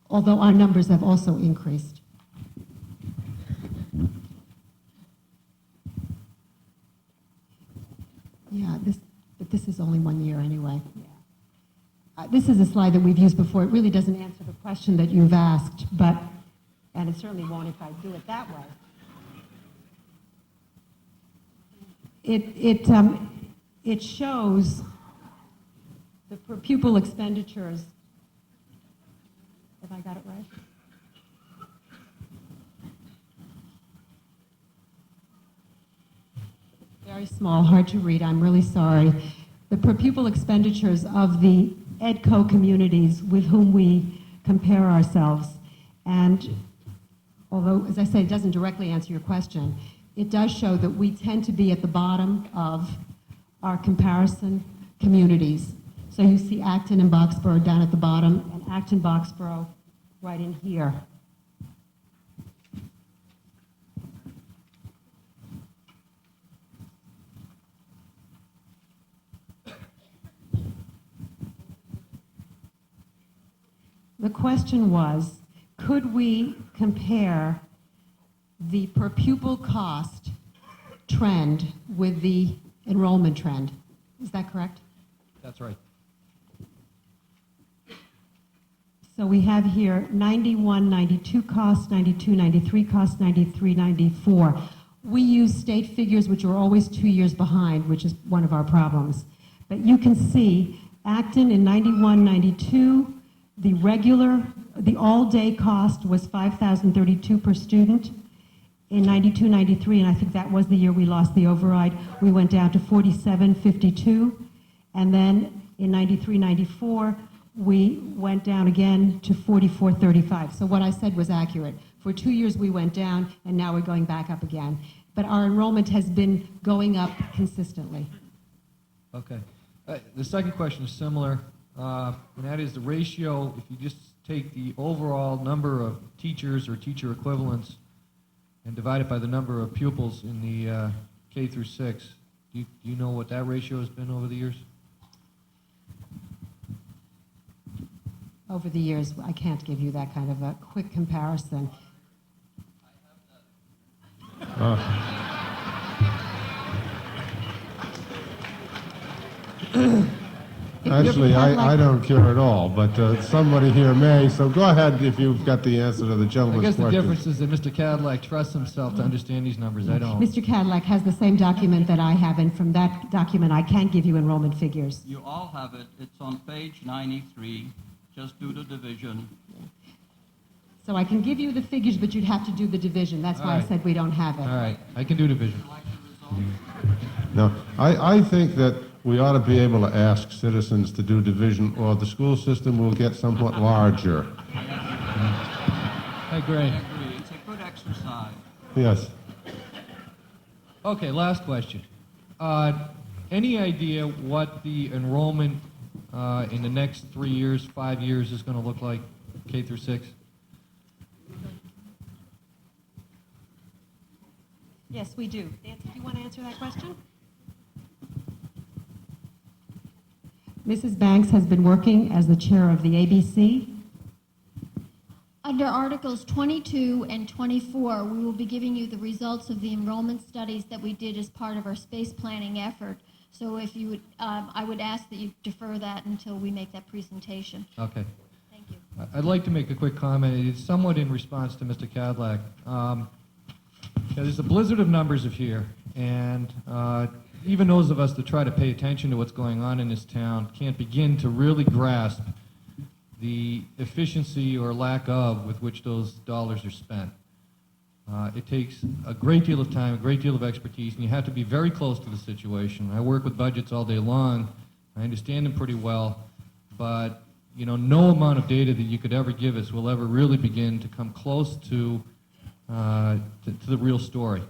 although our numbers have also increased. Yeah, but this is only 1 year anyway. Yeah. This is a slide that we've used before. It really doesn't answer the question that you've asked, and it certainly won't if I do it that way. It shows the per pupil expenditures. Have I got it right? Very small, hard to read. I'm really sorry. The per pupil expenditures of the EDCO communities with whom we compare ourselves. And although, as I say, it doesn't directly answer your question, it does show that we tend to be at the bottom of our comparison communities. So you see Acton and Boxborough down at the bottom, and Acton, Boxborough right in here. The question was, could we compare the per pupil cost trend with the enrollment trend? Is that correct? That's right. So we have here 91, 92 costs, 92, 93 costs, 93, 94. We use state figures which are always 2 years behind, which is one of our problems. But you can see Acton in 91, 92, the all-day cost was $5,032 per student. In 92, 93, and I think that was the year we lost the override, we went down to $47.52. And then in 93, 94, we went down again to $44.35. So what I said was accurate. For 2 years we went down, and now we're going back up again. But our enrollment has been going up consistently. Okay. The second question is similar, and that is the ratio, if you just take the overall number of teachers or teacher equivalents and divide it by the number of pupils in the K through 6, do you know what that ratio has been over the years? Over the years, I can't give you that kind of a quick comparison. Actually, I don't care at all, but somebody here may, so go ahead if you've got the answer to the I gentleman's guess the question. difference is that Mr. Cadillac trusts himself to understand these numbers. I don't. Mr. Cadillac has the same document that I have, and from that document, I can give you enrollment figures. You all have it. It's on page 93, Just do the division. So I can give you the figures, but you'd have to do the division. That's why I Alright. said we don't have it. All right, I can do division. Now, I think that we ought to be able to ask citizens to do division, or the school system will get somewhat larger. I agree. I agree. It's a good exercise. Yes. Okay, last question. Any idea what the enrollment in the next 3 years, 5 years is going to look like, K through 6? Yes, we do. Nancy, do you want to answer that question? Mrs. Banks has been working as the chair of the ABC. Under Articles 22 and 24, we will be giving you the results of the enrollment studies that we did as part of our space planning effort. So if you would, I would ask that you defer that until we make that presentation. Okay. Thank you. I'd like to make a quick comment. It's somewhat in response to Mr. Cadillac. There's a blizzard of numbers here, and even those of us that try to pay attention to what's going on in this town can't begin to really grasp the efficiency or lack of with which those dollars are spent. It takes a great deal of time, a great deal of expertise, and you have to be very close to the situation. I work with budgets all day long. I understand them pretty well, but no amount of data that you could ever give us will ever really begin to come close to the real story.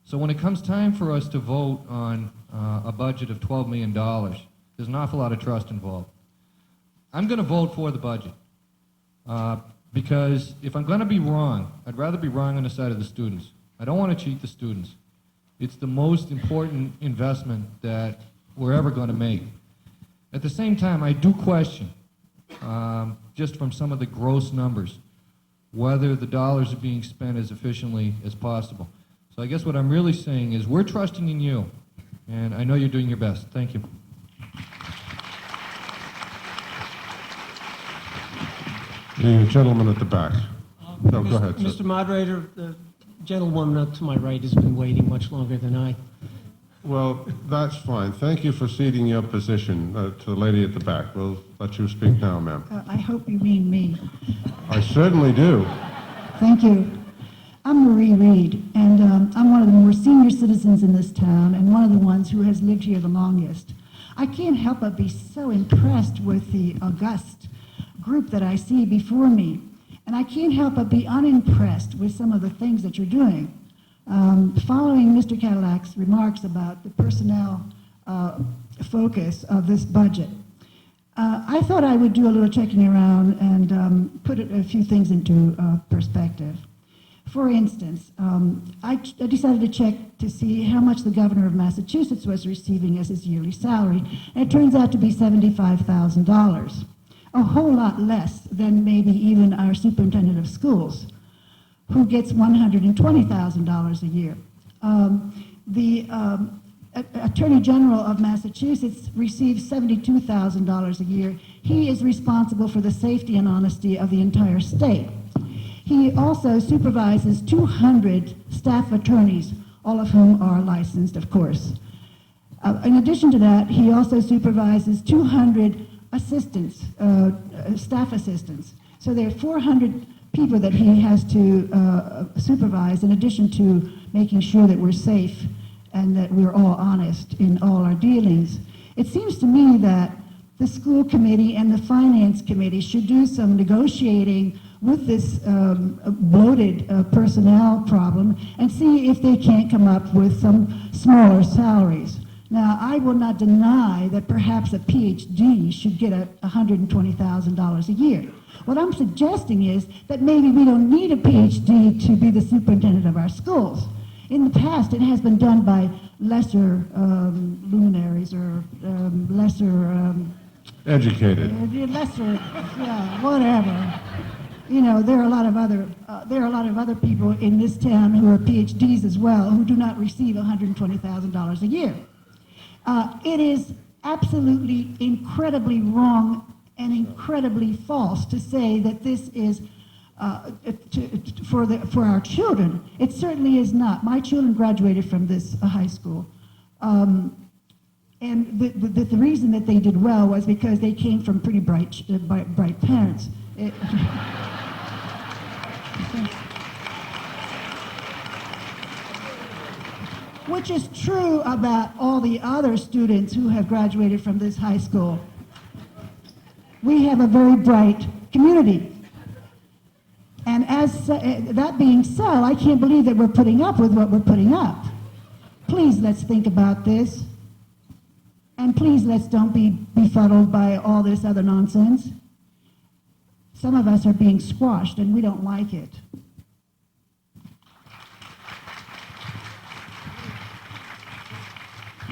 So when it comes time for us to vote on a budget of $12 million, there's an awful lot of trust involved. I'm going to vote for the budget because if I'm going to be wrong, I'd rather be wrong on the side of the students. I don't want to cheat the students. It's the most important investment that we're ever going to make. At the same time, I do question, just from some of the gross numbers, whether the dollars are being spent as efficiently as possible. So I guess what I'm really saying is we're trusting in you, and I know you're doing your best. Thank you. The gentleman at the back. No, go ahead, sir. Mr. Moderator, the gentlewoman up to my right has been waiting much longer than I. Well, that's fine. Thank you for ceding your position to the lady at the back. We'll let you speak now, ma'am. I hope you mean me. I certainly do. Thank you. I'm Marie Reed, and I'm one of the more senior citizens in this town and one of the ones who has lived here the longest. I can't help but be so impressed with the august group that I see before me, and I can't help but be unimpressed with some of the things that you're doing. Following Mr. Cadillac's remarks about the personnel focus of this budget, I thought I would do a little checking around and put a few things into perspective. For instance, I decided to check to see how much the governor of Massachusetts was receiving as his yearly salary, and it turns out to be $75,000, a whole lot less than maybe even our superintendent of schools, who gets $120,000 a year. The Attorney General of Massachusetts receives $72,000 a year. He is responsible for the safety and honesty of the entire state. He also supervises 200 staff attorneys, all of whom are licensed, of course. In addition to that, he also supervises 200 assistants, staff assistants. So there are 400 people that he has to supervise, in addition to making sure that we're safe and that we're all honest in all our dealings. It seems to me that the school committee and the finance committee should do some negotiating with this bloated personnel problem and see if they can't come up with some smaller salaries. Now, I will not deny that perhaps a PhD should get $120,000 a year. What I'm suggesting is that maybe we don't need a PhD to be the superintendent of our schools. In the past, it has been done by lesser luminaries or lesser... Educated. Lesser, yeah, whatever. You know, there are a lot of other people in this town who are PhDs as well who do not receive $120,000 a year. It is absolutely incredibly wrong and incredibly false to say that this is for our children. It certainly is not. My children graduated from this high school. And the reason that they did well was because they came from pretty bright parents. Which is true about all the other students who have graduated from this high school. We have a very bright community. And as that being so, I can't believe that we're putting up with what we're putting up. Please, let's think about this. And please, let's don't be befuddled by all this other nonsense. Some of us are being squashed, and we don't like it.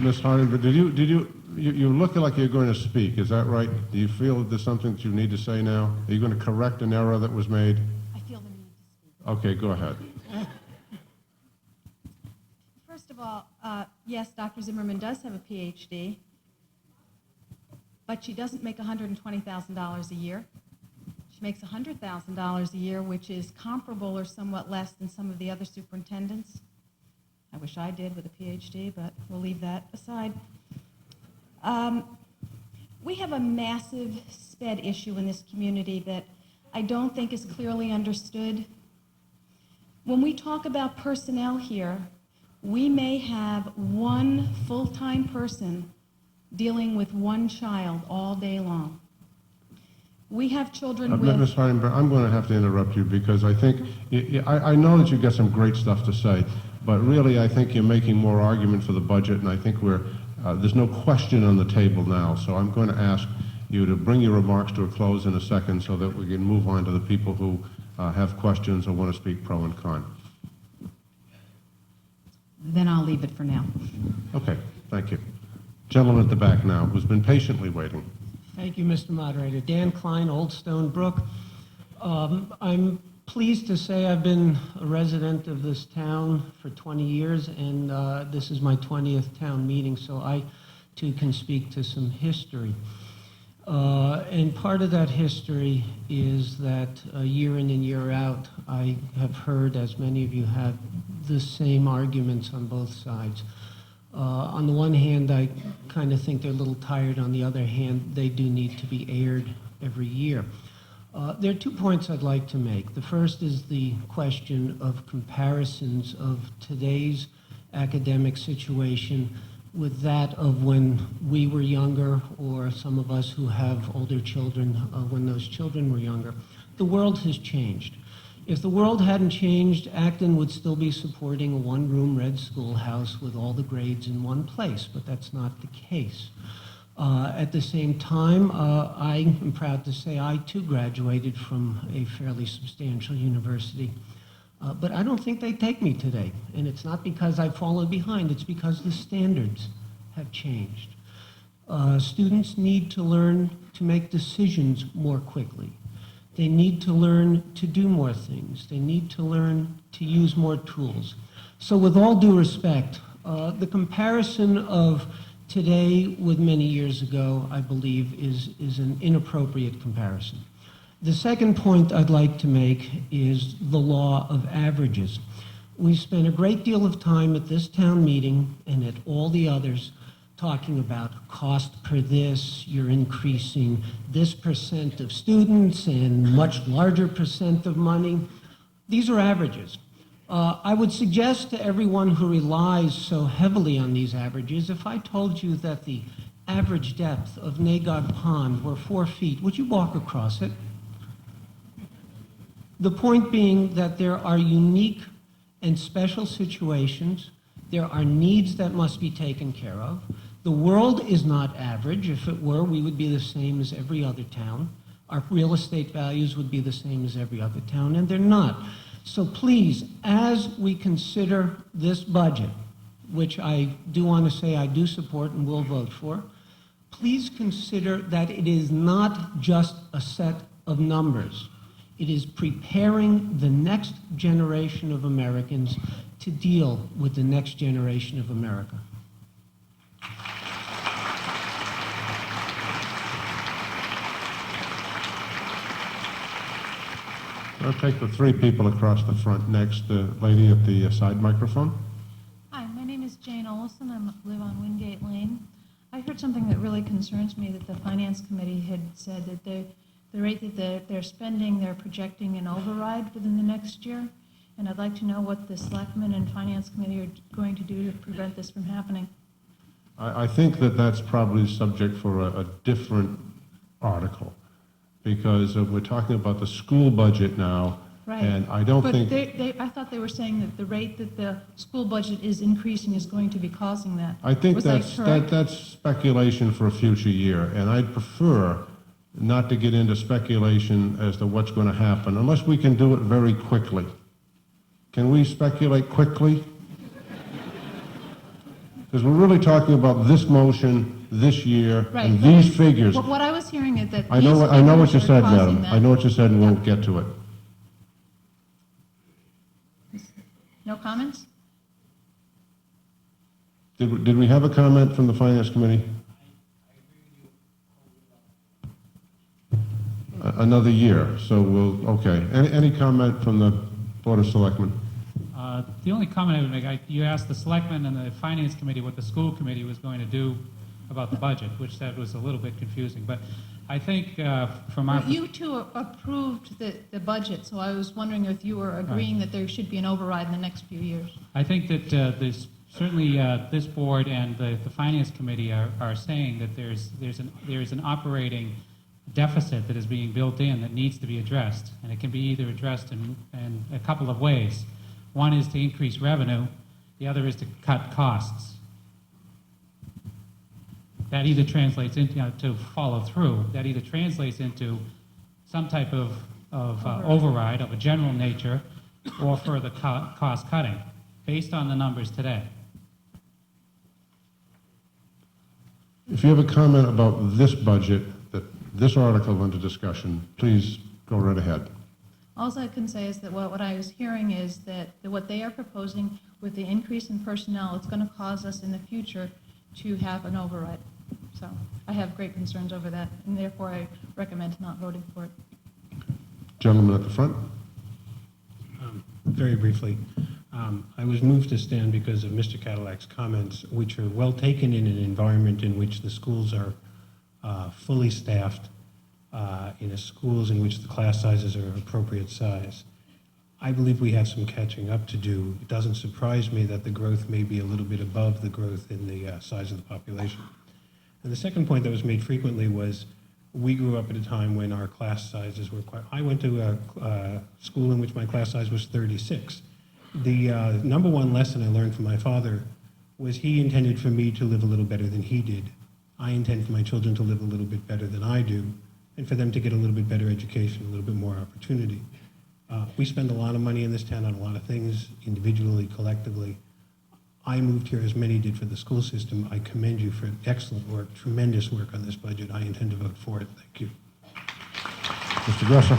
Ms. Harding, but you look like you're going to speak, is that right? Do you feel that there's something that you need to say now? Are you going to correct an error that was made? I feel the need to speak. Okay, go ahead. First of all, yes, Dr. Zimmerman does have a PhD, but she doesn't make $120,000 a year. She makes $100,000 a year, which is comparable or somewhat less than some of the other superintendents. I wish I did with a PhD, but we'll leave that aside. We have a massive SPED issue in this community that I don't think is clearly understood. When we talk about personnel here, we may have one full-time person dealing with one child all day long. We have children with... Ms. Harding, I'm going to have to interrupt you because I think, I know that you've got some great stuff to say, but really I think you're making more argument for the budget, and I think there's no question on the table now, so I'm going to ask you to bring your remarks to a close in a second so that we can move on to the people who have questions or want to speak pro and con. Then I'll leave it for now. Okay, thank you. Gentleman at the back now, who's been patiently waiting. Thank you, Mr. Moderator. Dan Klein, Old Stone Brook. I'm pleased to say I've been a resident of this town for 20 years, and this is my 20th town meeting, so I, too, can speak to some history. And part of that history is that year in and year out, I have heard, as many of you have, the same arguments on both sides. On the one hand, I kind of think they're a little tired. On the other hand, they do need to be aired every year. There are 2 points I'd like to make. The first is the question of comparisons of today's academic situation with that of when we were younger, or some of us who have older children, when those children were younger. The world has changed. If the world hadn't changed, Acton would still be supporting a one-room red schoolhouse with all the grades in one place, but that's not the case. At the same time, I am proud to say I too graduated from a fairly substantial university, but I don't think they take me today, and it's not because I've fallen behind, it's because the standards have changed. Students need to learn to make decisions more quickly. They need to learn to do more things. They need to learn to use more tools. So with all due respect, the comparison of today with many years ago, I believe, is an inappropriate comparison. The second point I'd like to make is the law of averages. We spent a great deal of time at this town meeting and at all the others talking about cost per this, you're increasing this % of students and much larger % of money. These are averages. I would suggest to everyone who relies so heavily on these averages, if I told you that the average depth of Nagog Pond were 4 feet, would you walk across it? The point being that there are unique and special situations. There are needs that must be taken care of. The world is not average. If it were, we would be the same as every other town. Our real estate values would be the same as every other town, and they're not. So please, as we consider this budget, which I do want to say I do support and will vote for, please consider that it is not just a set of numbers. It is preparing the next generation of Americans to deal with the next generation of America. I'll take the 3 people across the front next. The lady at the side microphone. Hi, my name is Jane Olson. I live on Wingate Lane. I heard really concerns me that the Finance Committee had said that the rate that they're spending, they're projecting an override within the next year. And I'd like to know what the Selectmen and Finance Committee are going to do to prevent this from happening. I think that that's probably subject for a different article, because we're talking about the school budget now, Right. and I don't think... But I thought they were saying that the rate that the school budget is increasing is going to be causing that. I think Was that correct? that's speculation for a future year, and I'd prefer not to get into speculation as to what's going to happen, unless we can do it very quickly. Can we speculate quickly? Because we're really talking about this motion, this year, Right, and but these figures. What I was hearing is that I know what you these figures are said, causing madam. that. I know what you said, and we'll get to it. No comments? Did we have a comment from the Finance Committee? Another year, so we'll, okay. Any comment from the Board of Selectmen? The only comment I would make, you asked the Selectmen and the Finance Committee what the school committee was going to do about the budget, which that was a little bit confusing. But I think from our... Well, you two approved the budget, so I was wondering if you were agreeing that there should be an override in the next few years. I think that certainly this board and the Finance Committee are saying that there's an operating deficit that is being built in that needs to be addressed, and it can be either addressed in a couple of ways. One is to increase revenue, the other is to cut costs. That either translates into, to follow through, that either translates into some type of override of a general nature or further cost cutting based on the numbers today. If you have a comment about this budget, this article under discussion, please go right ahead. All I can say is that what I was hearing is that what they are proposing with the increase in personnel, it's going to cause us in the future to have an override. So I have great concerns over that, and therefore I recommend not voting for it. Gentleman at the front. Very briefly, I was moved to stand because of Mr. Cadillac's comments, which are well taken in an environment in which the schools are fully staffed, in schools in which the class sizes are appropriate size. I believe we have some catching up to do. It doesn't surprise me that the growth may be a little bit above the growth in the size of the population. And the second point that was made frequently was we grew up at a time when our class sizes were quite... I went to a school in which my class size was 36. The number one lesson I learned from my father was he intended for me to live a little better than he did. I intend for my children to live a little bit better than I do, and for them to get a little bit better education, a little bit more opportunity. We spend a lot of money in this town on a lot of things, individually, collectively. I moved here as many did for the school system. I commend you for excellent work, tremendous work on this budget. I intend to vote for it. Thank you. Mr. Grosser.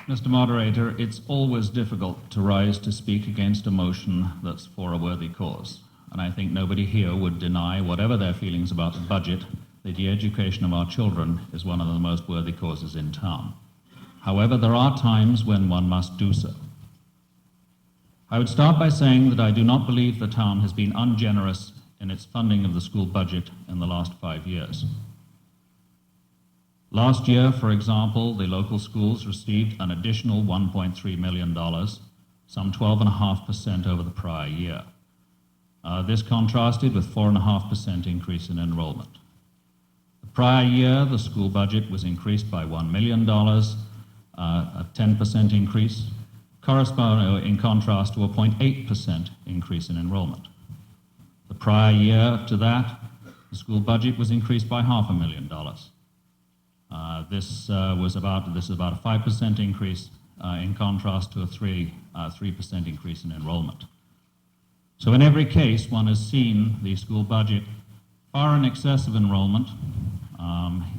Mr. Moderator, it's always difficult to rise to speak against a motion that's for a worthy cause. And I think nobody here would deny, whatever their feelings about the budget, that the education of our children is one of the most worthy causes in town. However, there are times when one must do so. I would start by saying that I do not believe the town has been ungenerous in its funding of the school budget in the last 5 years. Last year, for example, the local schools received an additional $1.3 million, some 12.5% over the prior year. This contrasted with 4.5% increase in enrollment. The prior year, the school budget was increased by $1 million, a 10% increase, corresponding in contrast to a 0.8% increase in enrollment. The prior year to that, the school budget was increased by $500,000. This is about a 5% increase in contrast to a 3% increase in enrollment. So in every case, one has seen the school budget far in excess of enrollment.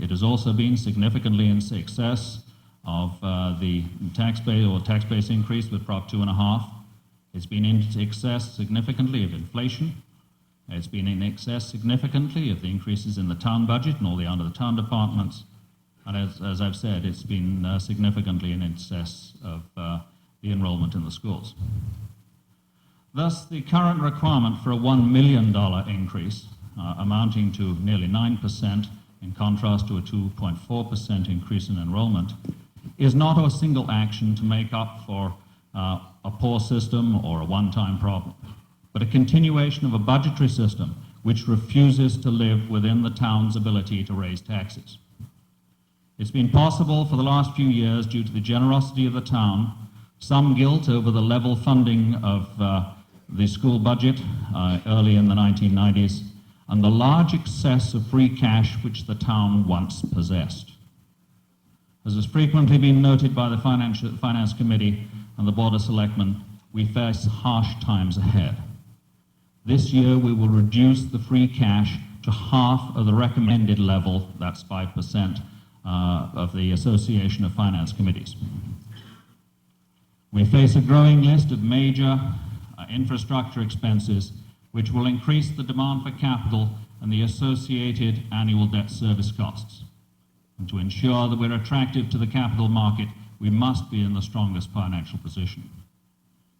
It has also been significantly in excess of the tax base increase with Prop 2.5. It's been in excess significantly of inflation. It's been in excess significantly of the increases in the town budget and all the under the town departments. And as I've said, it's been significantly in excess of the enrollment in the schools. Thus, the current requirement for a $1 million increase, amounting to nearly 9%, in contrast to a 2.4% increase in enrollment, is not a single action to make up for a poor system or a one-time problem, but a continuation of a budgetary system which refuses to live within the town's ability to raise taxes. It's been possible for the last few years, due to the generosity of the town, some guilt over the level funding of the school budget early in the 1990s, and the large excess of free cash which the town once possessed. As has frequently been noted by the Finance Committee and the Board of Selectmen, we face harsh times ahead. This year we will reduce the free cash to half of the recommended level, that's 5%, of the Association of Finance Committees. We face a growing list of major infrastructure expenses which will increase the demand for capital and the associated annual debt service costs. And to ensure that we're attractive to the capital market, we must be in the strongest financial position.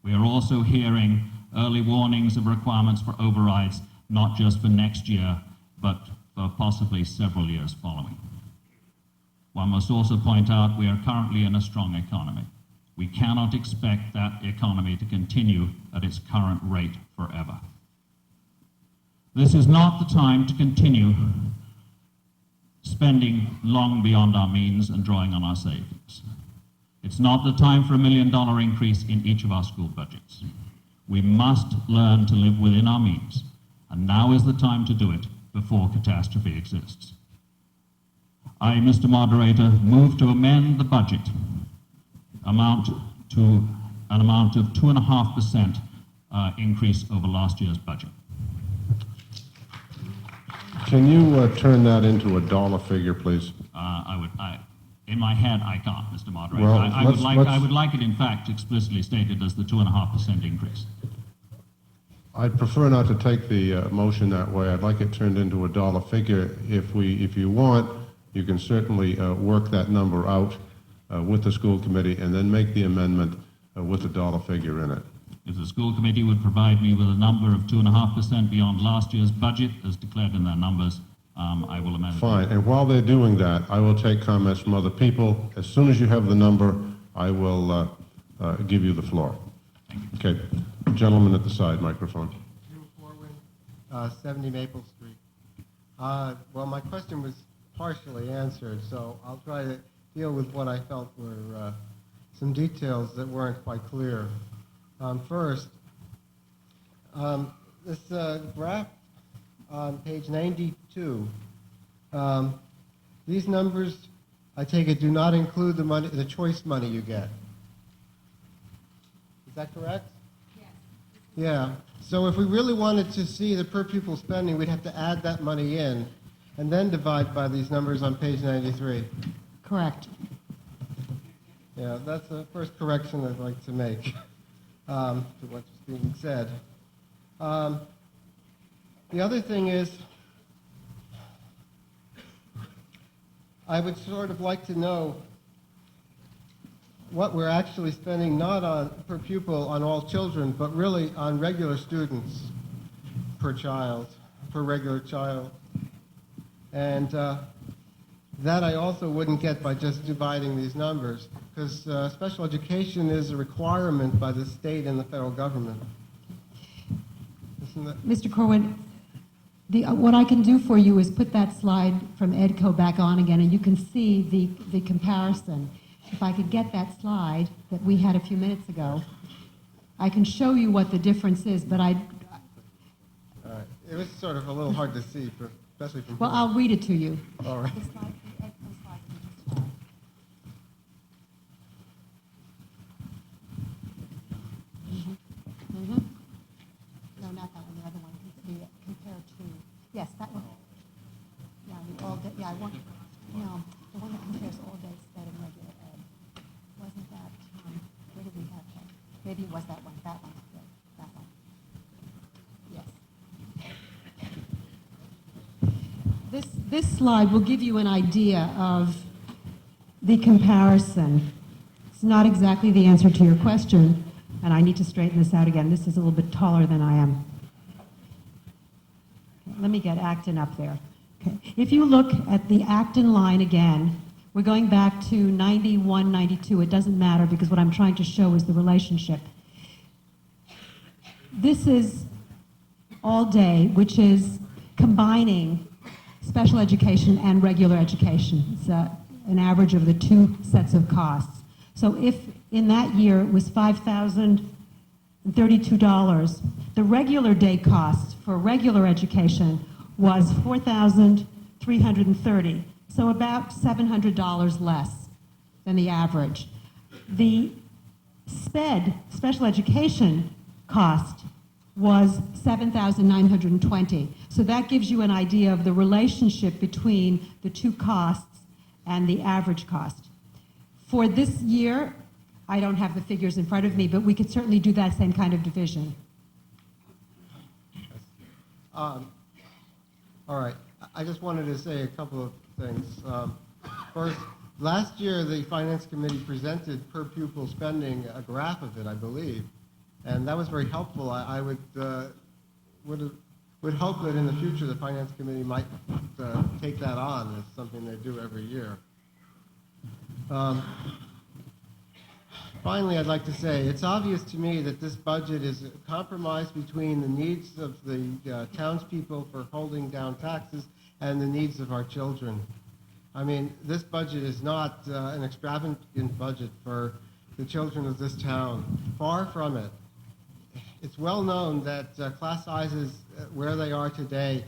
We are also hearing early warnings of requirements for overrides, not just for next year, but for possibly several years following. One must also point out we are currently in a strong economy. We cannot expect that economy to continue at its current rate forever. This is not the time to continue spending long beyond our means and drawing on our savings. It's not the time for a $1 million increase in each of our school budgets. We must learn to live within our means, and now is the time to do it before catastrophe exists. I, Mr. Moderator, move to amend the budget amount to an amount of 2.5% increase over last year's budget. Can you turn that into a dollar figure, please? In my head, I can't, Mr. Moderator. Well, I would like it, in fact, explicitly stated as the 2.5% increase. I'd prefer not to take the motion that way. I'd like it turned into a dollar figure. If you want, you can certainly work that number out with the school committee and then make the amendment with a dollar figure in it. If the school committee would provide me with a number of 2.5% beyond last year's budget, as declared in their numbers, I will amend it. Fine. And while they're doing that, I will take comments from other people. As soon as you have the number, I will give you the floor. Thank you. Okay. Gentleman at the side, microphone. Jim Corwin, 70 Maple Street. Well, my question was partially answered, so I'll try to deal with what I felt were some details that weren't quite clear. First, this graph on page 92, these numbers, I take it, do not include the money, the choice money you get. Is that correct? Yes. Yeah. So if we really wanted to see the per pupil spending, we'd have to add that money in and then divide by these numbers on page 93. Correct. Yeah, that's the first correction I'd like to make to what's being said. The other thing is, I would sort of like to know what we're actually spending, not on per pupil on all children, but really on regular students per child, per regular child. And that I also wouldn't get by just dividing these numbers, because special education is a requirement by the state and the federal government. Mr. Corwin, what I can do for you is put that slide from EDCO back on again, and you can see the comparison. If I could get that slide that we had a few minutes ago, I can show you what the difference is, but All right. It was sort of a little hard to see, especially from Well, here. I'll read it to you. All right. No, not that one, the other one. Compared to, yes, that one. Yeah, the all day, yeah, I want, no, the one that compares all day instead of regular ed. Wasn't that, where did we have that? Maybe it was that one, yeah, that one. Yes. This slide will give you an idea of the comparison. It's not exactly the answer to your question, And I need to straighten this out again. This is a little bit taller than I am. Let me get Acton up there. Okay. If you look at the Acton line again, we're going back to 91, 92. It doesn't matter because what I'm trying to show is the relationship. This is all day, which is combining special education and regular education. It's an average of the two sets of costs. So if in that year it was $5,032, the regular day cost for regular education was $4,330, so about $700 less than the average. The special education cost was $7,920. So that gives you an idea of the relationship between the two costs and the average cost. For this year, I don't have the figures in front of me, but we could certainly do that same kind of division. All right. I just wanted to say a couple of things. First, last year the Finance Committee presented per pupil spending, a graph of it, I believe, and that was very helpful. I would hope that in the future the Finance Committee might take that on as something they do every year. Finally, I'd like to say it's obvious to me that this budget is a compromise between the needs of the townspeople for holding down taxes and the needs of our children. I mean, this budget is not an extravagant budget for the children of this town. Far from it. It's well known that class sizes where they are today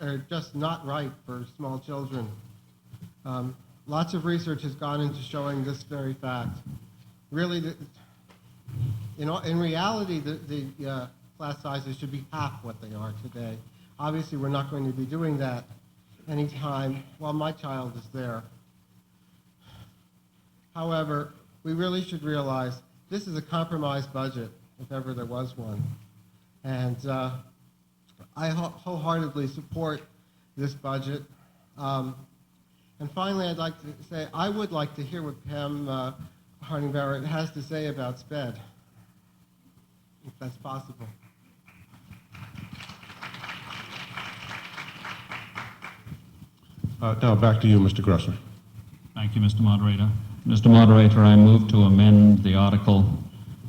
are just not right for small children. Lots of research has gone into showing this very fact. Really, in reality, the class sizes should be half what they are today. Obviously, we're not going to be doing that anytime while my child is there. However, we really should realize this is a compromise budget, if ever there was one. And I wholeheartedly support this budget. And finally, I'd like to say I would like to hear what Pam Harding-Barrett has to say about SPED, if that's possible. Now back to you, Mr. Gresser. Thank you, Mr. Moderator. Mr. Moderator, I move to amend the article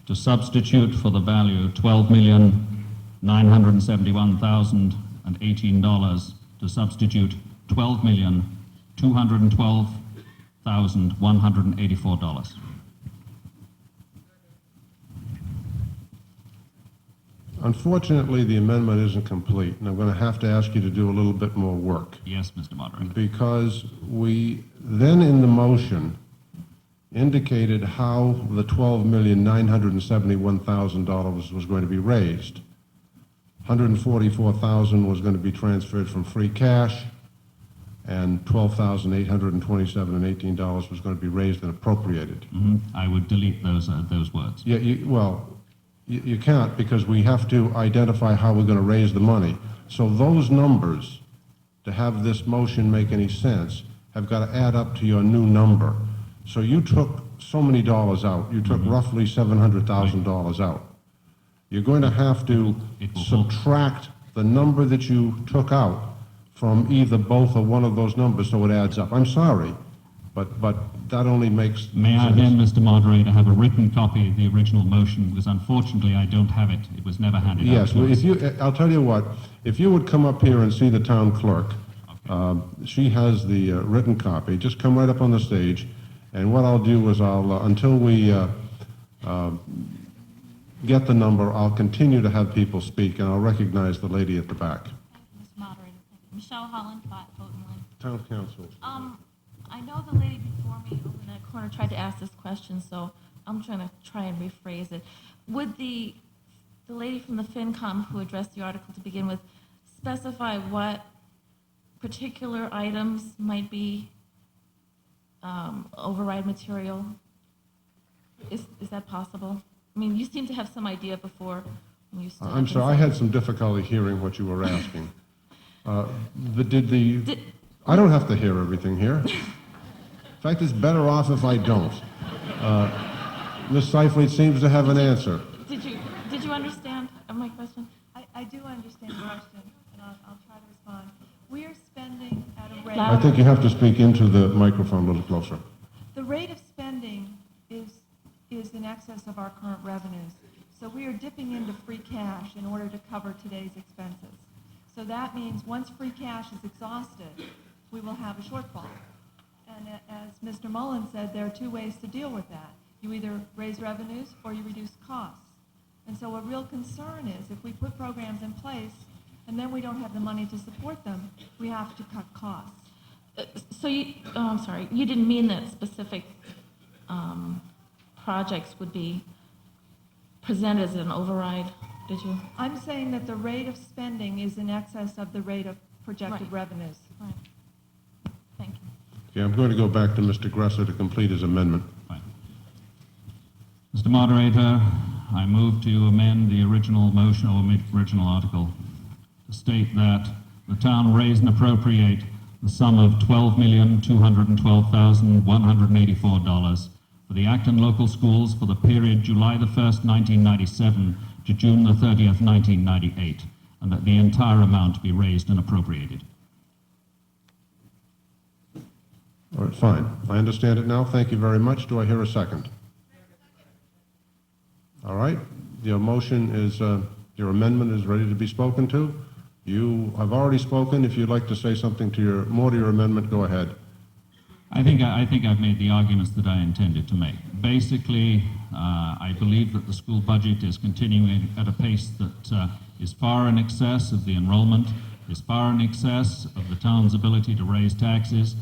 to substitute for the value $12,971,018 to substitute $12,212,184. Unfortunately, the amendment isn't complete, and I'm going to have to ask you to do a little bit more work. Yes, Mr. Moderator. Because we then in the motion indicated how the $12,971,000 was going to be raised. $144,000 was going to be transferred from free cash, and $12,827.18 was going to be raised and appropriated. I would delete those words. Yeah, you can't, because we have to identify how we're going to raise the money. So those numbers, to have this motion make any sense, have got to add up to your new number. So you took so many dollars out. You took roughly $700,000 out. You're going to have to subtract the number that you took out from either both or one of those numbers so it adds up. I'm sorry, but that only makes sense. May I then, Mr. Moderator, have a written copy of the original motion, because unfortunately I don't have it. It was never handed out to us. Yes, I'll tell you what, if you would come up here and see the town clerk, she has the written copy. Just come right up on the stage, and what I'll do is until we get the number, I'll continue to have people speak, and I'll recognize the lady at the back. Thank you, Mr. Moderator. Thank you. Michelle Holland, Houghton Line. Town council. I know the lady before me over in that corner tried to ask this question, so I'm trying and rephrase it. Would the lady from the FinCom who addressed the article to begin with specify what particular items might be override material? Is that possible? I mean, you seem to have some idea before when you started. I'm sorry, I had some difficulty hearing what you were asking. I don't have to hear everything here. In fact, it's better off if I don't. Ms. Seifley seems to have an answer. my question? I do understand the question, and I'll try to respond. We are spending at a rate. I think you have to speak into the microphone a little closer. The rate of spending is in excess of our current revenues. So we are dipping into free cash in order to cover today's expenses. So that means once free cash is exhausted, we will have a shortfall. And as Mr. Mullen said, there are two ways to deal with that. You either raise revenues or you reduce costs. And so a real concern is if we put programs in place and then we don't have the money to support them, we have to cut costs. So I'm sorry, you didn't mean that specific projects would be presented as an override, did you? I'm saying that the rate of spending is in excess of the rate of projected revenues. Right. Thank you. Okay, I'm going to go back to Mr. Gresser to complete his amendment. Mr. Moderator, I move to amend the original motion or original article to state that the town raise and appropriate the sum of $12,212,184 for the Acton local schools for the period July the 1st, 1997 to June the 30th, 1998, and that the entire amount be raised and appropriated. All right, fine. I understand it now. Thank you very much. Do I hear a second? All right. Your motion is, your amendment is ready to be spoken to. You have already spoken. If you'd like to say something to more to your amendment, go ahead. I think I've made the arguments that I intended to make. Basically, I believe that the school budget is continuing at a pace that is far in excess of the enrollment, is far in excess of the town's ability to raise taxes,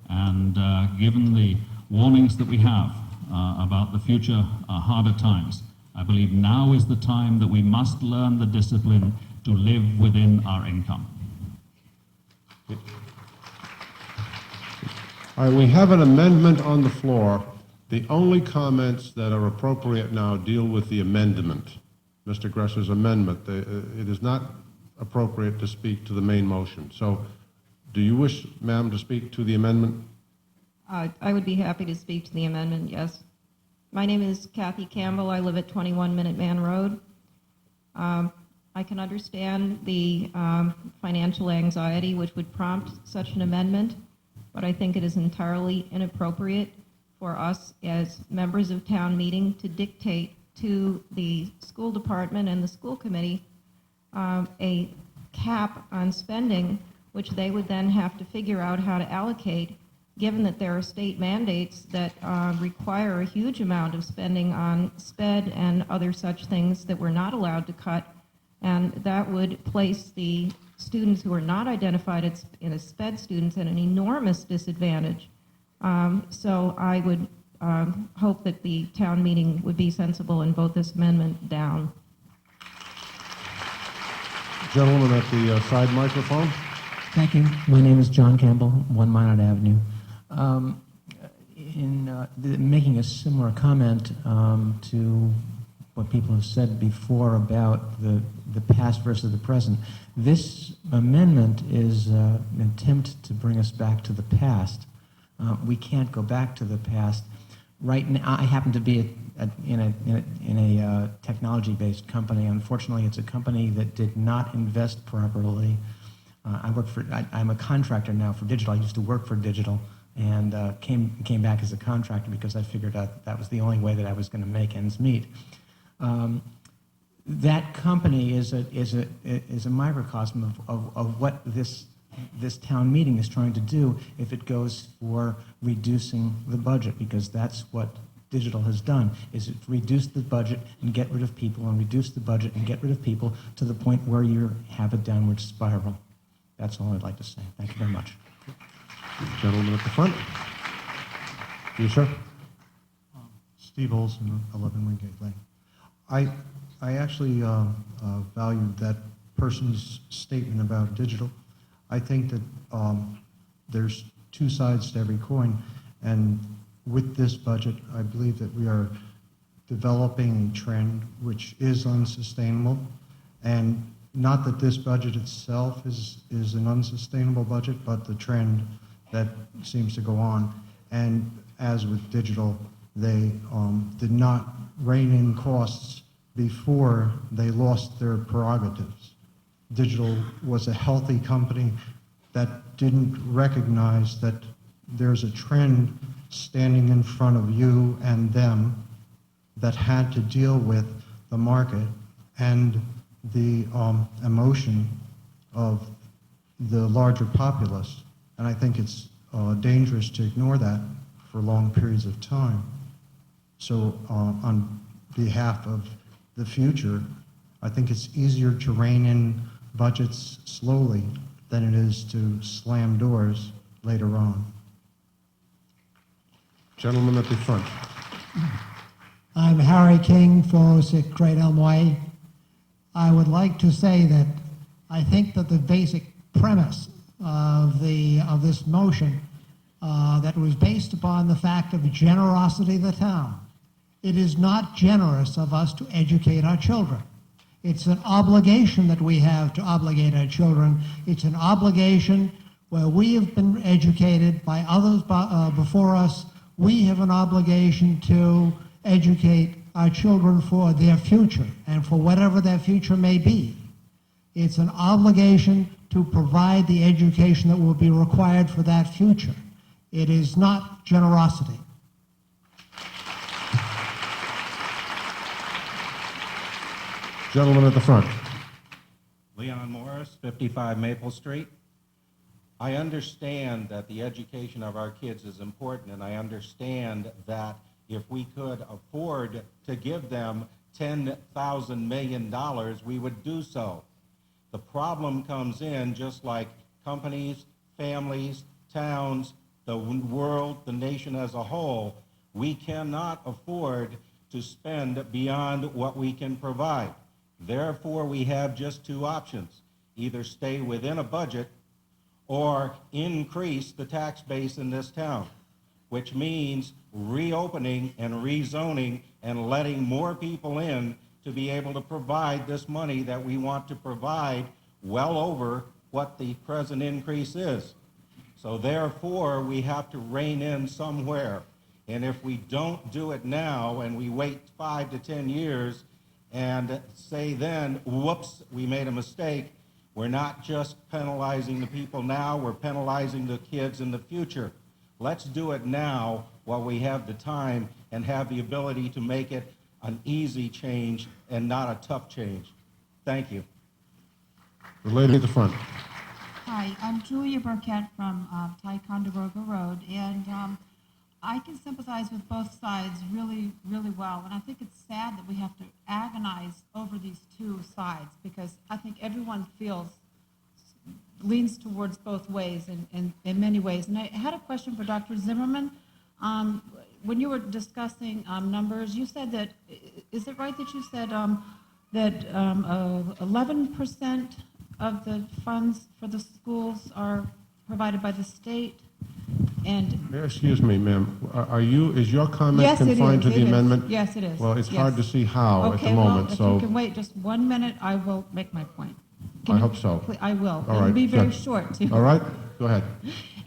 and given the warnings that we have about the future harder times, I believe now is the time that we must learn the discipline to live within our income. All right, we have an amendment on the floor. The only comments that are appropriate now deal with the amendment, Mr. Gresser's amendment. It is not appropriate to speak to the main motion. So do you wish, ma'am, to speak to the amendment? I would be happy to speak to the amendment, yes. My name is Kathy Campbell. I live at 21 Minuteman Road. I can understand the financial anxiety which would prompt such an amendment, but I think it is entirely inappropriate for us as members of town meeting to dictate to the school department and the school committee a cap on spending, which they would then have to figure out how to allocate, given that there are state mandates that require a huge amount of spending on SPED and other such things that we're not allowed to cut, and that would place the students who are not identified as SPED students at an enormous disadvantage. So I would hope that the town meeting would be sensible and vote this amendment down. Gentleman at the side microphone. Thank you. My name is John Campbell, 1 Minot Avenue. Making a similar comment to what people have said before about the past versus the present, this amendment is an attempt to bring us back to the past. We can't go back to the past. Right now, I happen to be in a technology-based company. Unfortunately, it's a company that did not invest properly. I'm a contractor now for digital. I used to work for digital and came back as a contractor because I figured out that was the only way that I was going to make ends meet. That company is a microcosm of what this town meeting is trying to do if it goes for reducing the budget, because that's what digital has done, is it reduced the budget and get rid of people, and reduce the budget and get rid of people to the point where you have a downward spiral. That's all I'd like to say. Thank you very much. Gentleman at the front. You, sir. Steve Olson, 11 Wingate Lane. I actually valued that person's statement about digital. I think that there's two sides to every coin, and with this budget, I believe that we are developing a trend which is unsustainable, and not that this budget itself is an unsustainable budget, but the trend that seems to go on. And as with digital, they did not rein in costs before they lost their prerogatives. Digital was a healthy company that didn't recognize that there's a trend standing in front of you and them that had to deal with the market and the emotion of the larger populace. And I think it's dangerous to ignore that for long periods of time. So on behalf of the future, I think it's easier to rein in budgets slowly than it is to slam doors later on. Gentleman at the front. I'm Harry King, 406 Great Elm Way. I would like to say that I think that the basic premise of this motion that was based upon the fact of generosity of the town. It is not generous of us to educate our children. It's an obligation that we have to obligate our children. It's an obligation where we have been educated by others before us. We have an obligation to educate our children for their future and for whatever their future may be. It's an obligation to provide the education that will be required for that future. It is not generosity. Gentleman at the front. Leon Morris, 55 Maple Street. I understand that the education of our kids is important, and I understand that if we could afford to give them $10,000 million, we would do so. The problem comes in just like companies, families, towns, the world, the nation as a whole. We cannot afford to spend beyond what we can provide. Therefore, we have just two options: either stay within a budget or increase the tax base in this town, which means reopening and rezoning and letting more people in to be able to provide this money that we want to provide well over what the present increase is. So therefore, we have to rein in somewhere. And if we don't do it now and we wait 5 to 10 years and say then, whoops, we made a mistake, we're not just penalizing the people now, we're penalizing the kids in the future. Let's do it now while we have the time and have the ability to make it an easy change and not a tough change. Thank you. The lady at the front. Hi, I'm Julia Burkett from Ticonderoga Road, and I can sympathize with both sides really, really well. And I think it's sad that we have to agonize over these two sides, because I think everyone leans towards both ways in many ways. And I had a question for Dr. Zimmerman. When you were discussing numbers, you said that, is it right that you said that 11% of the funds for the schools are provided by the state? And Excuse me, ma'am. Is your comment yes, confined to the amendment? Yes, it is. Well, it's Yes. hard to see how at the Okay, moment, well, so. if you can wait just 1 minute, I will make my point. I hope so. I will. All It'll right, be very good. short, too. All right, go ahead.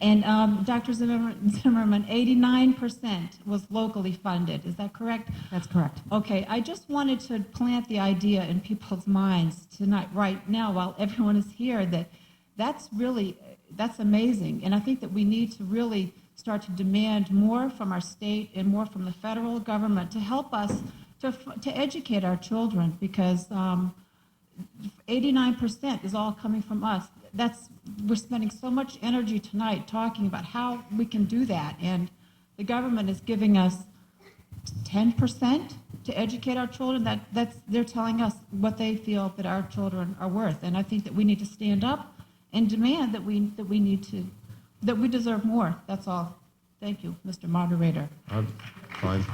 And Dr. Zimmerman, 89% was locally funded. Is that correct? That's correct. Okay, I just wanted to plant the idea in people's minds tonight, right now, while everyone is here, that's amazing. And I think that we need to really start to demand more from our state and more from the federal government to help us to educate our children, because 89% is all coming from us. We're spending so much energy tonight talking about how we can do that, and the government is giving us 10% to educate our children. They're telling us what they feel that our children are worth, and I think that we need to stand up and demand that we deserve more. That's all. Thank you, Mr. Moderator. Fine.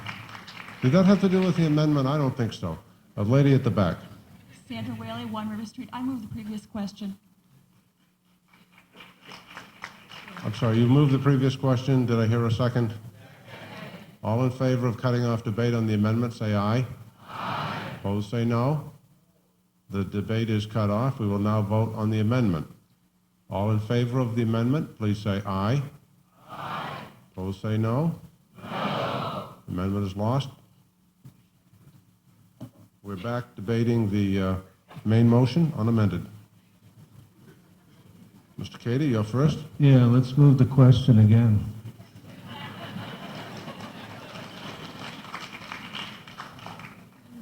Did that have to do with the amendment? I don't think so. A lady at the back. Sandra Whaley, 1 River Street. I move the previous question. I'm sorry, you moved the previous question. Did I hear a second? All in favor of cutting off debate on the amendment, say aye. Aye. Opposed, say no. The debate is cut off. We will now vote on the amendment. All in favor of the amendment, please say aye. Aye. Opposed, say no. No. Amendment is lost. We're back debating the main motion unamended. Mr. Cady, you're first. Yeah, let's move the question again.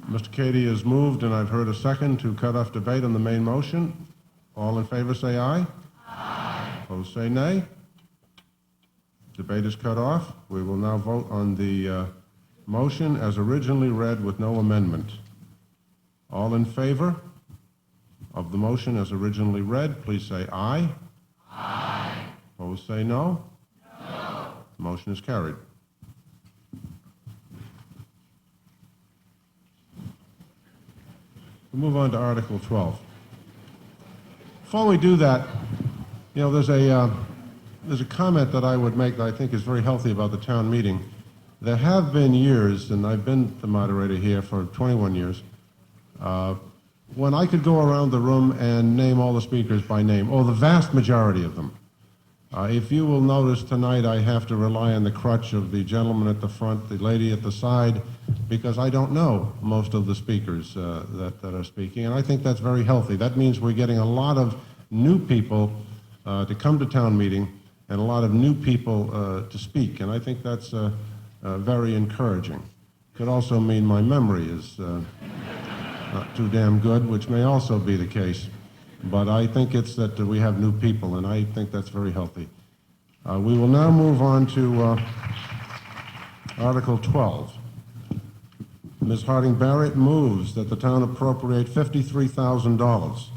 Mr. Cady has moved, and I've heard a second to cut off debate on the main motion. All in favor say aye. Aye. Opposed say nay. Debate is cut off. We will now vote on the motion as originally read with no amendment. All in favor of the motion as originally read, please say aye. Aye. Opposed say no. No. The motion is carried. We'll move on to Article 12. Before we do that, you know, there's a comment that I would make that I think is very healthy about the town meeting. There have been years, and I've been the moderator here for 21 years, when I could go around the room and name all the speakers by name, or the vast majority of them. If you will notice tonight, I have to rely on the crutch of the gentleman at the front, the lady at the side, because I don't know most of the speakers that are speaking, and I think that's very healthy. That means we're getting a lot of new people to come to town meeting and a lot of new people to speak, and I think that's very encouraging. Could also mean my memory is not too damn good, which may also be the case. But I think it's that we have new people, and I think that's very healthy. We will now move on to Article 12. Ms. Harding Barrett moves that the town appropriate $53,000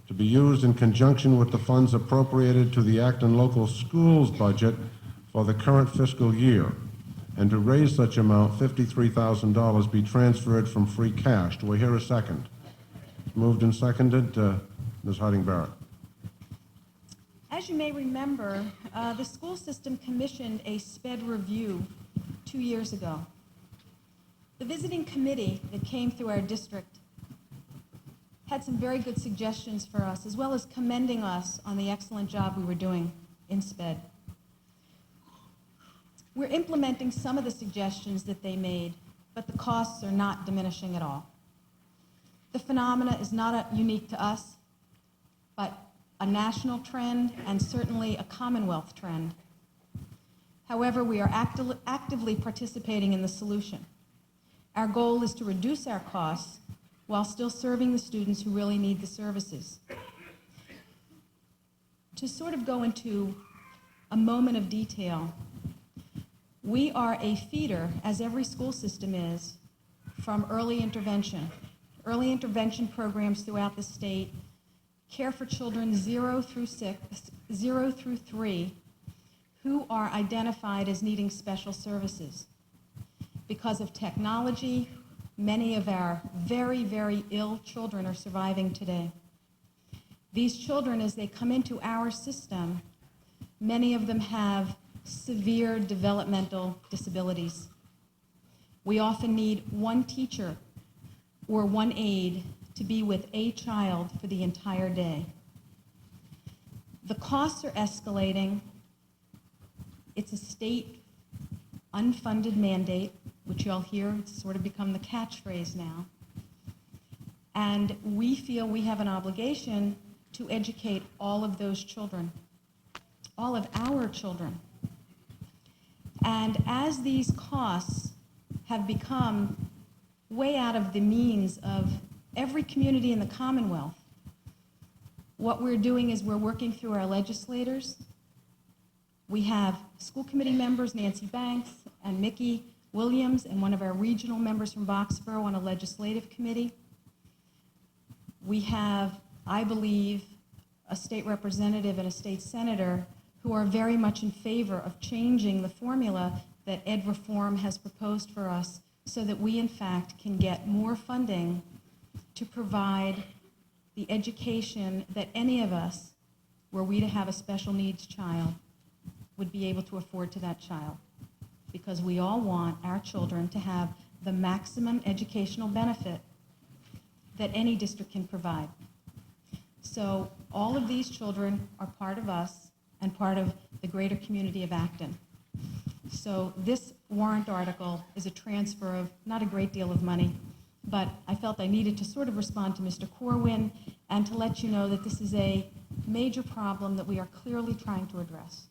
to be used in conjunction with the funds appropriated to the Acton local schools budget for the current fiscal year, and to raise such amount, $53,000, be transferred from free cash. Do I hear a second? Moved and seconded. Ms. Harding Barrett. As you may remember, the school system commissioned a SPED review 2 years ago. The visiting committee that came through our district had some very good suggestions for us, as well as commending us on the excellent job we were doing in SPED. We're implementing some of the suggestions that they made, but the costs are not diminishing at all. The phenomena is not unique to us, but a national trend and certainly a Commonwealth trend. However, we are actively participating in the solution. Our goal is to reduce our costs while still serving the students who really need the services. To sort of go into a moment of detail, we are a feeder, as every school system is, from early intervention. Early intervention programs throughout the state care for children 0 through 3 who are identified as needing special services. Because of technology, many of our very, very ill children are surviving today. These children, as they come into our system, many of them have severe developmental disabilities. We often need one teacher or one aide to be with a child for the entire day. The costs are escalating. It's a state unfunded mandate, which you'll hear sort of become the catchphrase now. And we feel we have an obligation to educate all of those children, all of our children. And as these costs have become way out of the means of every community in the Commonwealth, what we're doing is we're working through our legislators. We have school committee members, Nancy Banks and Mickey Williams, and one of our regional members from Boxborough on a legislative committee. We have, I believe, a state representative and a state senator who are very much in favor of changing the formula that Ed Reform has proposed for us so that we, in fact, can get more funding to provide the education that any of us, were we to have a special needs child, would be able to afford to that child. Because we all want our children to have the maximum educational benefit that any district can provide. So all of these children are part of us and part of the greater community of Acton. So this warrant article is a transfer of not a great deal of money, but I felt I needed to sort of respond to Mr. Corwin and to let you know that this is a major problem that we are clearly trying to address.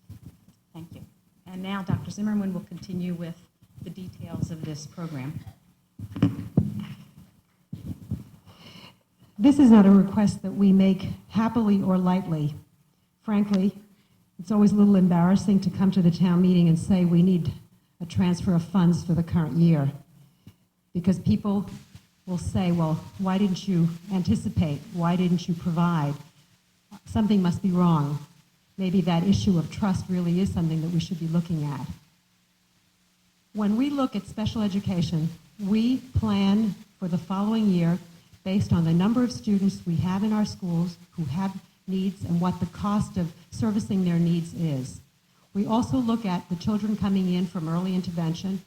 Thank you. And now Dr. Zimmerman will continue with the details of this program. This is not a request that we make happily or lightly. Frankly, it's always a little embarrassing to come to the town meeting and say we need a transfer of funds for the current year, because people will say, well, why didn't you anticipate? Why didn't you provide? Something must be wrong. Maybe that issue of trust really is something that we should be looking at. When we look at special education, we plan for the following year based on the number of students we have in our schools who have needs and what the cost of servicing their needs is. We also look at the children coming in from early intervention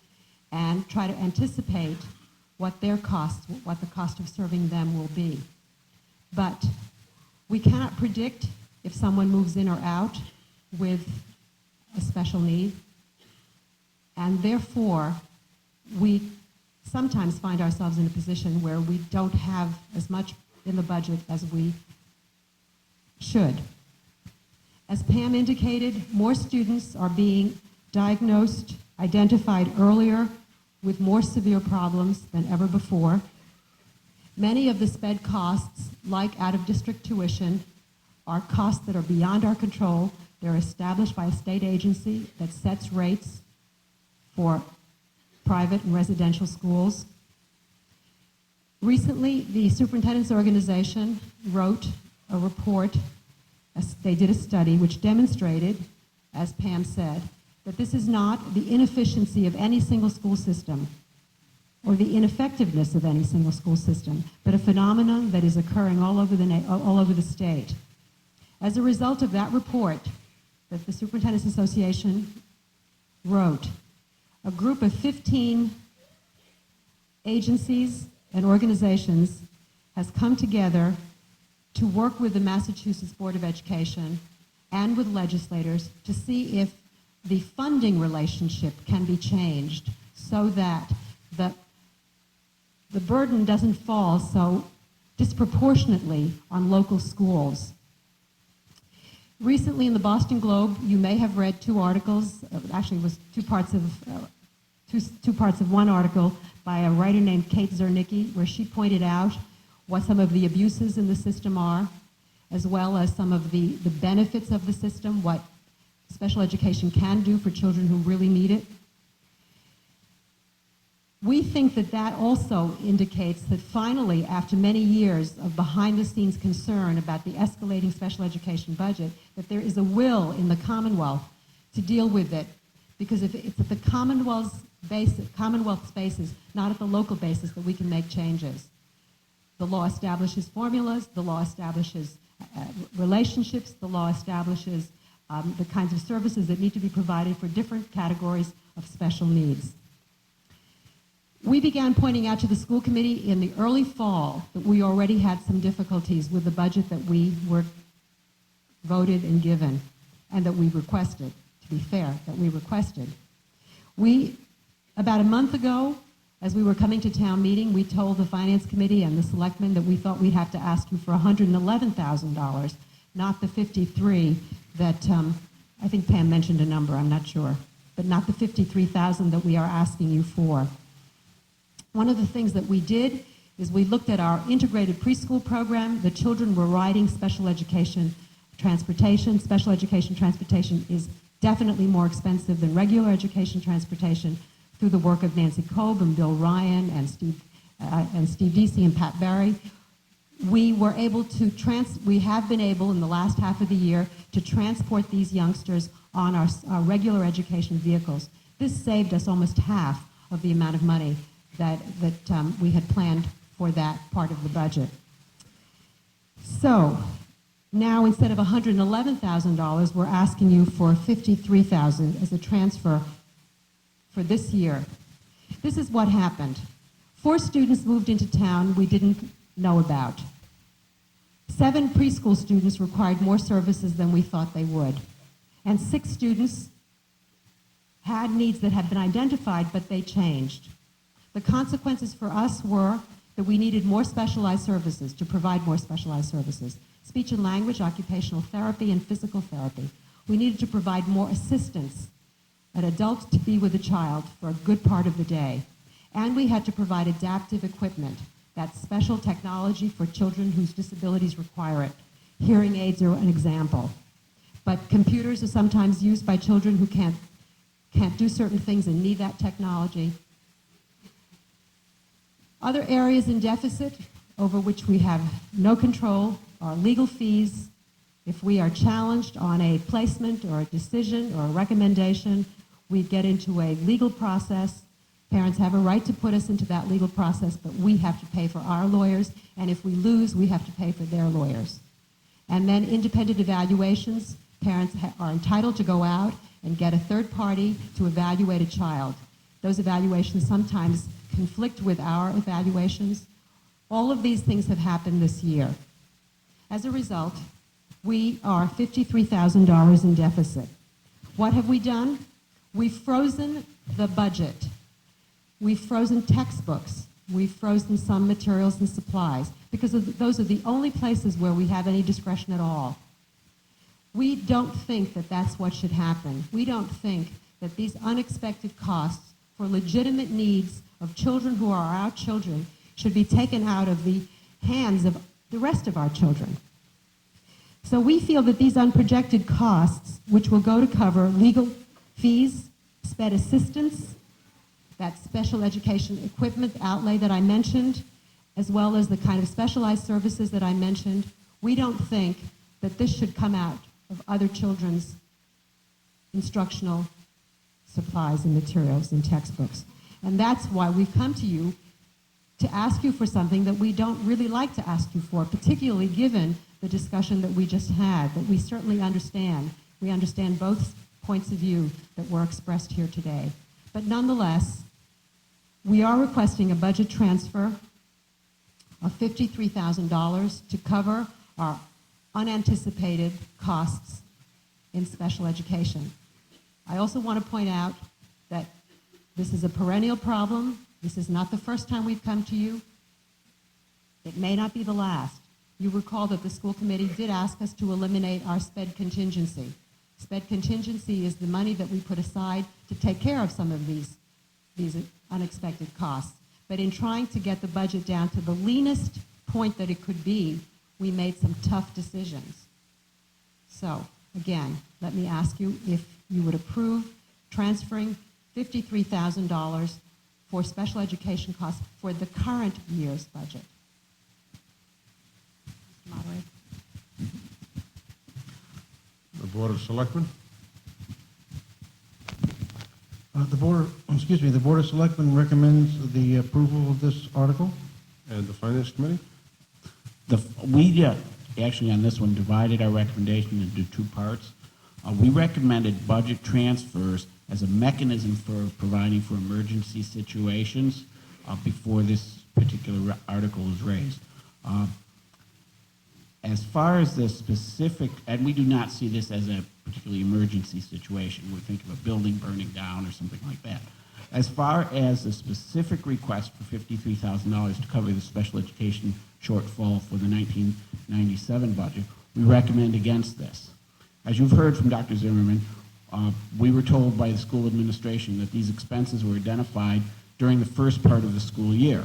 and try to anticipate what their costs, what the cost of serving them will be. But we cannot predict if someone moves in or out with a special need, and therefore we sometimes find ourselves in a position where we don't have as much in the budget as we should. As Pam indicated, more students are being diagnosed, identified earlier with more severe problems than ever before. Many of the SPED costs, like out-of-district tuition, are costs that are beyond our control. They're established by a state agency that sets rates for private and residential schools. Recently, the superintendent's organization wrote a report. They did a study which demonstrated, as Pam said, that this is not the inefficiency of any single school system or the ineffectiveness of any single school system, but a phenomenon that is occurring all over the state. As a result of that report that the Superintendent's Association wrote, a group of 15 agencies and organizations has come together to work with the Massachusetts Board of Education and with legislators to see if the funding relationship can be changed so that the burden doesn't fall so disproportionately on local schools. Recently in the Boston Globe, you may have read two articles. Actually, it was two parts of one article by a writer named Kate Zernicki, where she pointed out what some of the abuses in the system are, as well as some of the benefits of the system, what special education can do for children who really need it. We think that that also indicates that finally, after many years of behind-the-scenes concern about the escalating special education budget, that there is a will in the Commonwealth to deal with it, because if it's at the Commonwealth basis, not at the local basis, that we can make changes. The law establishes formulas, the law establishes relationships, the law establishes the kinds of services that need to be provided for different categories of special needs. We began pointing out to the school committee in the early fall that we already had some difficulties with the budget that we were voted and given, and that we requested, to be fair, that we requested. About a month ago, as we were coming to town meeting, we told the finance committee and the selectmen that we thought we'd have to ask you for $111,000, not the 53 that, I think Pam mentioned a number, I'm not sure, but not the 53,000 that we are asking you for. One of the things that we did is we looked at our integrated preschool program. The children were riding special education transportation. Special education transportation is definitely more expensive than regular education transportation. Through the work of Nancy Kolb and Bill Ryan and Steve Deasy and Pat Barry, we were able to we have been able in the last half of the year to transport these youngsters on our regular education vehicles. This saved us almost half of the amount of money that we had planned for that part of the budget. So now instead of $111,000, we're asking you for $53,000 as a transfer for this year. This is what happened. 4 students moved into town we didn't know about. 7 preschool students required more services than we thought they would. And 6 students had needs that had been identified, but they changed. The consequences for us were that we needed more specialized services, to provide more specialized services. Speech and language, occupational therapy, and physical therapy. We needed to provide more assistance, an adult to be with a child for a good part of the day. And we had to provide adaptive equipment, that's special technology for children whose disabilities require it. Hearing aids are an example. But computers are sometimes used by children who can't do certain things and need that technology. Other areas in deficit over which we have no control are legal fees. If we are challenged on a placement or a decision or a recommendation, we get into a legal process. Parents have a right to put us into that legal process, but we have to pay for our lawyers, and if we lose, we have to pay for their lawyers. And then independent evaluations. Parents are entitled to go out and get a third party to evaluate a child. Those evaluations sometimes conflict with our evaluations. All of these things have happened this year. As a result, we are $53,000 in deficit. What have we done? We've frozen the budget. We've frozen textbooks. We've frozen some materials and supplies because those are the only places where we have any discretion at all. We don't think that that's what should happen. We don't think that these unexpected costs for legitimate needs of children who are our children should be taken out of the hands of the rest of our children. So we feel that these unprojected costs, which will go to cover legal fees, SPED assistance, that special education equipment outlay that I mentioned, as well as the kind of specialized services that I mentioned, we don't think that this should come out of other children's instructional supplies and materials and textbooks. And that's why we've come to you to ask you for something that we don't really like to ask you for, particularly given the discussion that we just had, that we certainly understand. We understand both points of view that were expressed here today. But nonetheless, we are requesting a budget transfer of $53,000 to cover our unanticipated costs in special education. I also want to point out that this is a perennial problem. This is not the first time we've come to you. It may not be the last. You recall that the school committee did ask us to eliminate our SPED contingency. SPED contingency is the money that we put aside to take care of some of these unexpected costs. But in trying to get the budget down to the leanest point that it could be, we made some tough decisions. So, again, let me ask you if you would approve transferring $53,000 for special education costs for the current year's budget. Mr. Moderator. The Board of Selectmen? The Board of Selectmen recommends the approval of this article. And the Finance Committee? We actually on this one divided our recommendation into two parts. We recommended budget transfers as a mechanism for providing for emergency situations before this particular article is raised. As far as the specific, and we do not see this as a particularly emergency situation. We think of a building burning down or something like that. As far as the specific request for $53,000 to cover the special education shortfall for the 1997 budget, we recommend against this. As you've heard from Dr. Zimmerman, we were told by the school administration that these expenses were identified during the first part of the school year.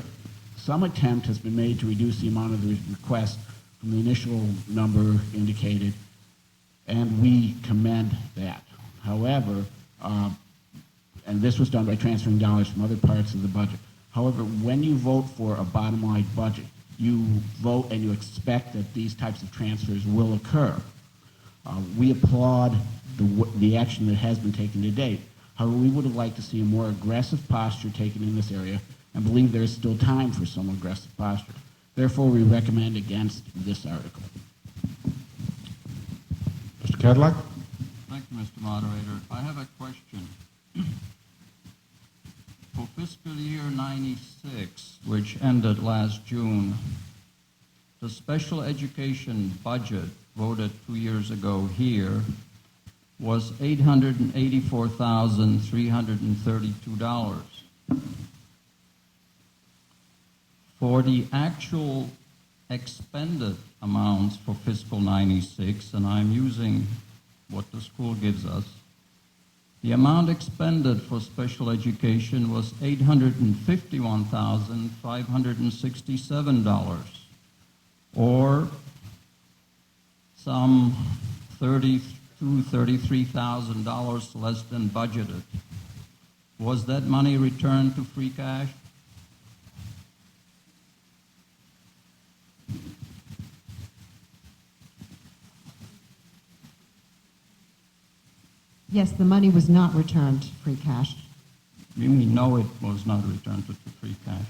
Some attempt has been made to reduce the amount of the request from the initial number indicated, and we commend that. However, and this was done by transferring dollars from other parts of the budget. However, when you vote for a bottom line budget, you vote and you expect that these types of transfers will occur. We applaud the action that has been taken to date. However, we would have liked to see a more aggressive posture taken in this area and believe there is still time for some aggressive posture. Therefore, we recommend against this article. Mr. Cadillac? Thank you, Mr. Moderator. I have a question. For fiscal year 96, which ended last June, the special education budget voted 2 years ago here was $884,332. For the actual expended amounts for fiscal 96, and I'm using what the school gives us, the amount expended for special education was $851,567, or some $33,000 less than budgeted. Was that money returned to free cash? Yes, the money was not returned to free cash. We know it was not returned to free cash.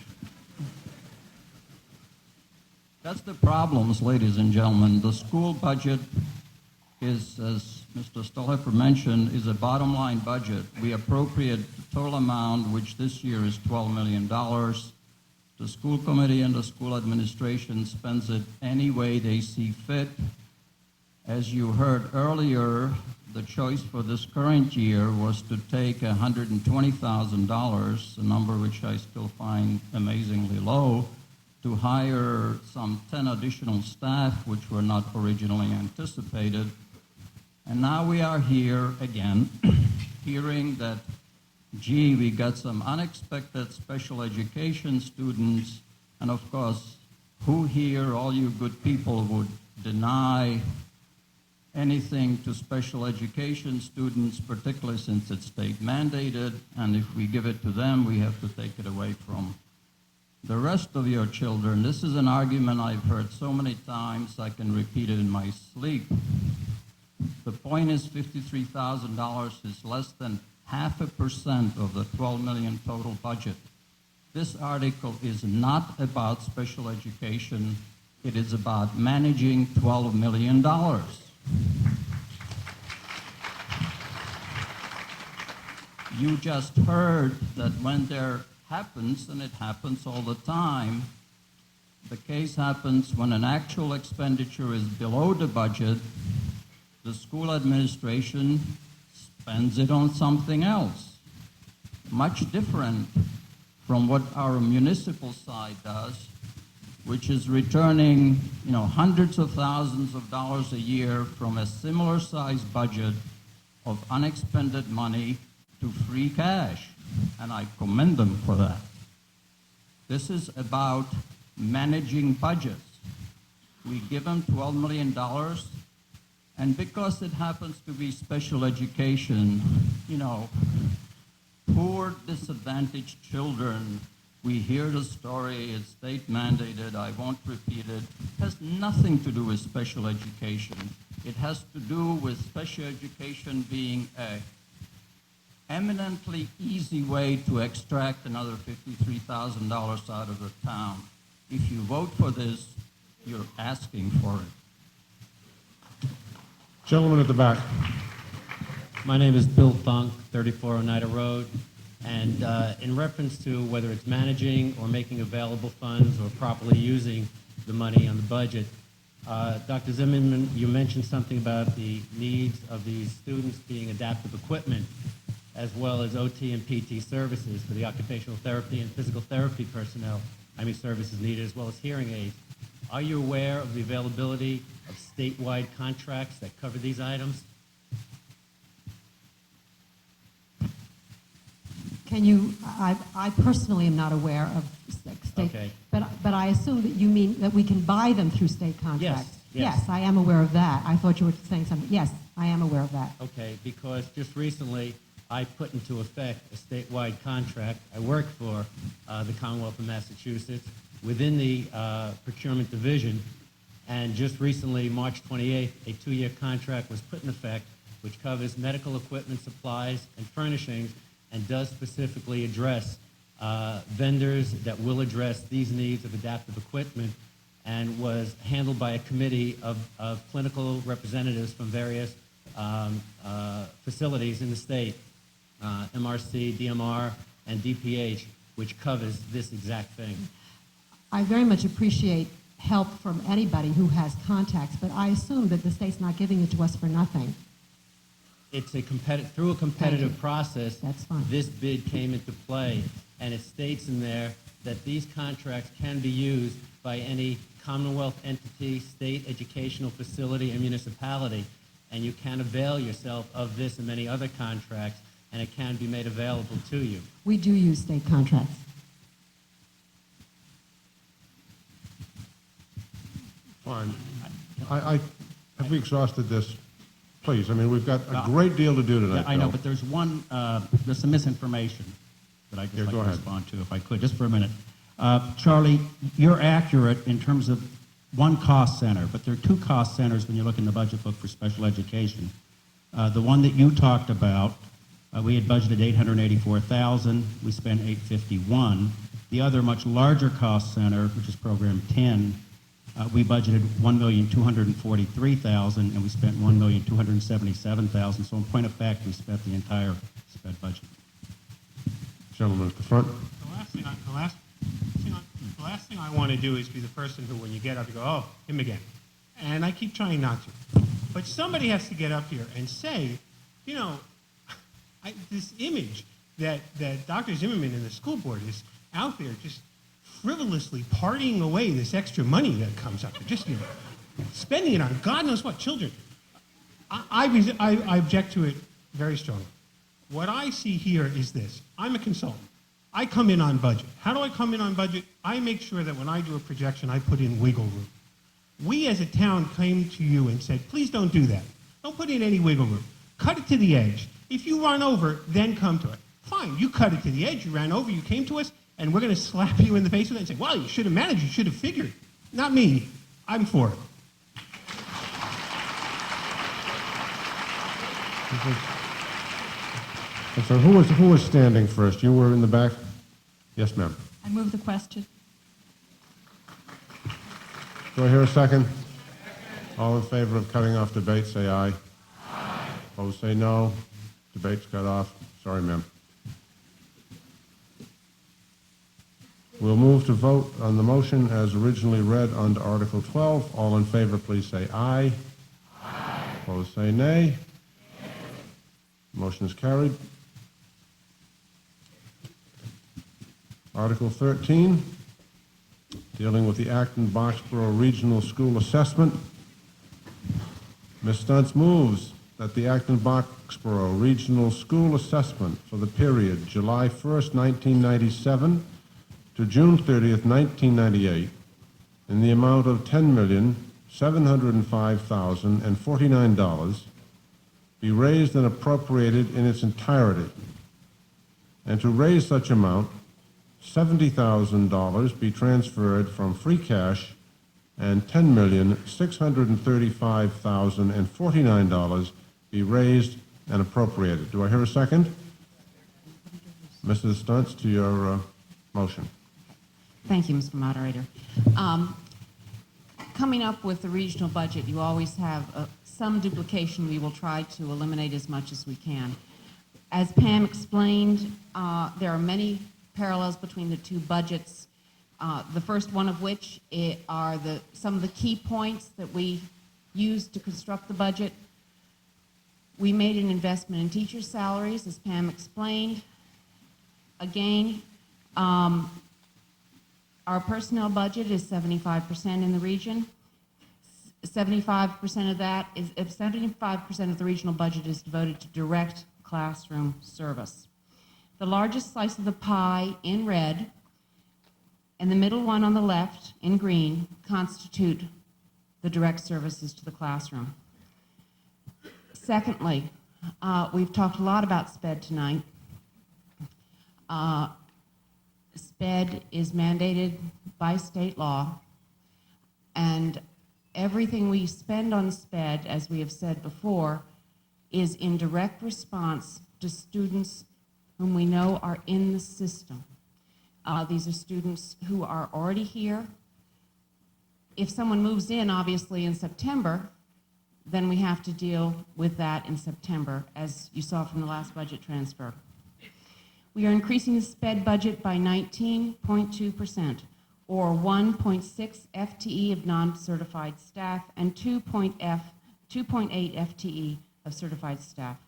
That's the problems, ladies and gentlemen. The school budget is, as Mr. Stolhofer mentioned, is a bottom line budget. We appropriate the total amount, which this year is $12 million. The school committee and the school administration spends it any way they see fit. As you heard earlier, the choice for this current year was to take $120,000, a number which I still find amazingly low, to hire some 10 additional staff, which were not originally anticipated. And now we are here again, hearing that, gee, we got some unexpected special education students, and of course, who here, all you good people, would deny anything to special education students, particularly since it's state mandated, and if we give it to them, we have to take it away from the rest of your children. This is an argument I've heard so many times I can repeat it in my sleep. The point is $53,000 is less than 0.5% of the $12 million total budget. This article is not about special education. It is about managing $12 million. You just heard that when there happens, and it happens all the time, the case happens when an actual expenditure is below the budget, the school administration spends it on something else. Much different from what our municipal side does, which is returning, hundreds of thousands of dollars a year from a similar sized budget of unexpended money to free cash. And I commend them for that. This is about managing budgets. We give them $12 million, and because it happens to be special education, poor disadvantaged children, we hear the story, it's state mandated, I won't repeat it. It has nothing to do with special education. It has to do with special education being a eminently easy way to extract another $53,000 out of the town. If you vote for this, you're asking for it. Gentleman at the back. My name is Bill Funk, 34 Oneida Road. And in reference to whether it's managing or making available funds or properly using the money on the budget, Dr. Zimmerman, you mentioned something about the needs of these students being adaptive equipment, as well as OT and PT services for the occupational therapy and physical therapy personnel, services needed, as well as hearing aids. Are you aware of the availability of statewide contracts that cover these items? I personally am not aware of state, Okay. but I assume that you mean that we can buy them through state contracts. Yes. Yes, I am aware of that. I thought you were saying something. Yes, I am aware of that. Okay, because just recently I put into effect a statewide contract. I work for the Commonwealth of Massachusetts within the procurement division, and just recently, March 28th, a 2-year contract was put in effect which covers medical equipment, supplies, and furnishings, and does specifically address vendors that will address these needs of adaptive equipment, and was handled by a committee of clinical representatives from various facilities in the state, MRC, DMR, and DPH, which covers this exact thing. I very much appreciate help from anybody who has contacts, but I assume that the state's not giving it to us for nothing. It's through a competitive process. That's fine. This bid came into play, and it states in there that these contracts can be used by any Commonwealth entity, state educational facility, and municipality, and you can avail yourself of this and many other contracts, and it can be made available to you. We do use state contracts. Fine. Have we exhausted this? Please, I mean, we've got a great deal to do tonight. Yeah, I know, Bill. but there's there's some misinformation that I'd just like to respond to, if I could, just for a minute. Charlie, you're accurate in terms of one cost center, but there are two cost centers when you look in the budget book for special education. The one that you talked about, we had budgeted $884,000, we spent $851. The other much larger cost center, which is program 10, we budgeted $1,243,000 and we spent $1,277,000. So in point of fact, we spent the entire sped budget. Gentleman at the front. The last thing I want to do is be the person who, when you get up, you go, oh, him again. And I keep trying not to. But somebody has to get up here and say, you know, this image that Dr. Zimmerman and the school board is out there just frivolously partying away this extra money that comes up. Just, you know, spending it on God knows what, children. I object to it very strongly. What I see here is this. I'm a consultant. I come in on budget. How do I come in on budget? I make sure that when I do a projection, I put in wiggle room. We as a town came to you and said, please don't do that. Don't put in any wiggle room. Cut it to the edge. If you run over, then come to it. Fine, you cut it to the edge, you ran over, you came to us, and we're going to slap you in the face with it and say, well, you should have managed, you should have figured. Not me. I'm for it. So who was standing first? You were in the back? Yes, ma'am. I move the question. Do I hear a second? All in favor of cutting off debate, say aye. Aye. Opposed, say no. Debate's cut off. Sorry, ma'am. We'll move to vote on the motion as originally read under Article 12. All in favor, please say aye. Aye. Opposed, say nay. Motion is carried. Article 13, dealing with the Acton-Boxborough Regional School Assessment. Ms. Stuntz moves that the Acton-Boxborough Regional School Assessment for the period July 1st, 1997 to June 30th, 1998, in the amount of $10,705,049 be raised and appropriated in its entirety, and to raise such amount, $70,000 be transferred from free cash and $10,635,049 be raised and appropriated. Do I hear a second? Mrs. Stuntz, to your motion. Thank you, Mr. Moderator. Coming up with the regional budget, you always have some duplication. We will try to eliminate as much as we can. As Pam explained, there are many parallels between the two budgets. The first one of which are some of the key points that we used to construct the budget. We made an investment in teacher salaries, as Pam explained. Again, our personnel budget is 75% in the region. 75% of that is 75% of the regional budget is devoted to direct classroom service. The largest slice of the pie in red and the middle one on the left in green constitute the direct services to the classroom. Secondly, we've talked a lot about SPED tonight. SPED is mandated by state law, and everything we spend on SPED, as we have said before, is in direct response to students whom we know are in the system. These are students who are already here. If someone moves in, obviously, in September, then we have to deal with that in September, as you saw from the last budget transfer. We are increasing the SPED budget by 19.2%, or 1.6 FTE of non-certified staff and 2.8 FTE of certified staff.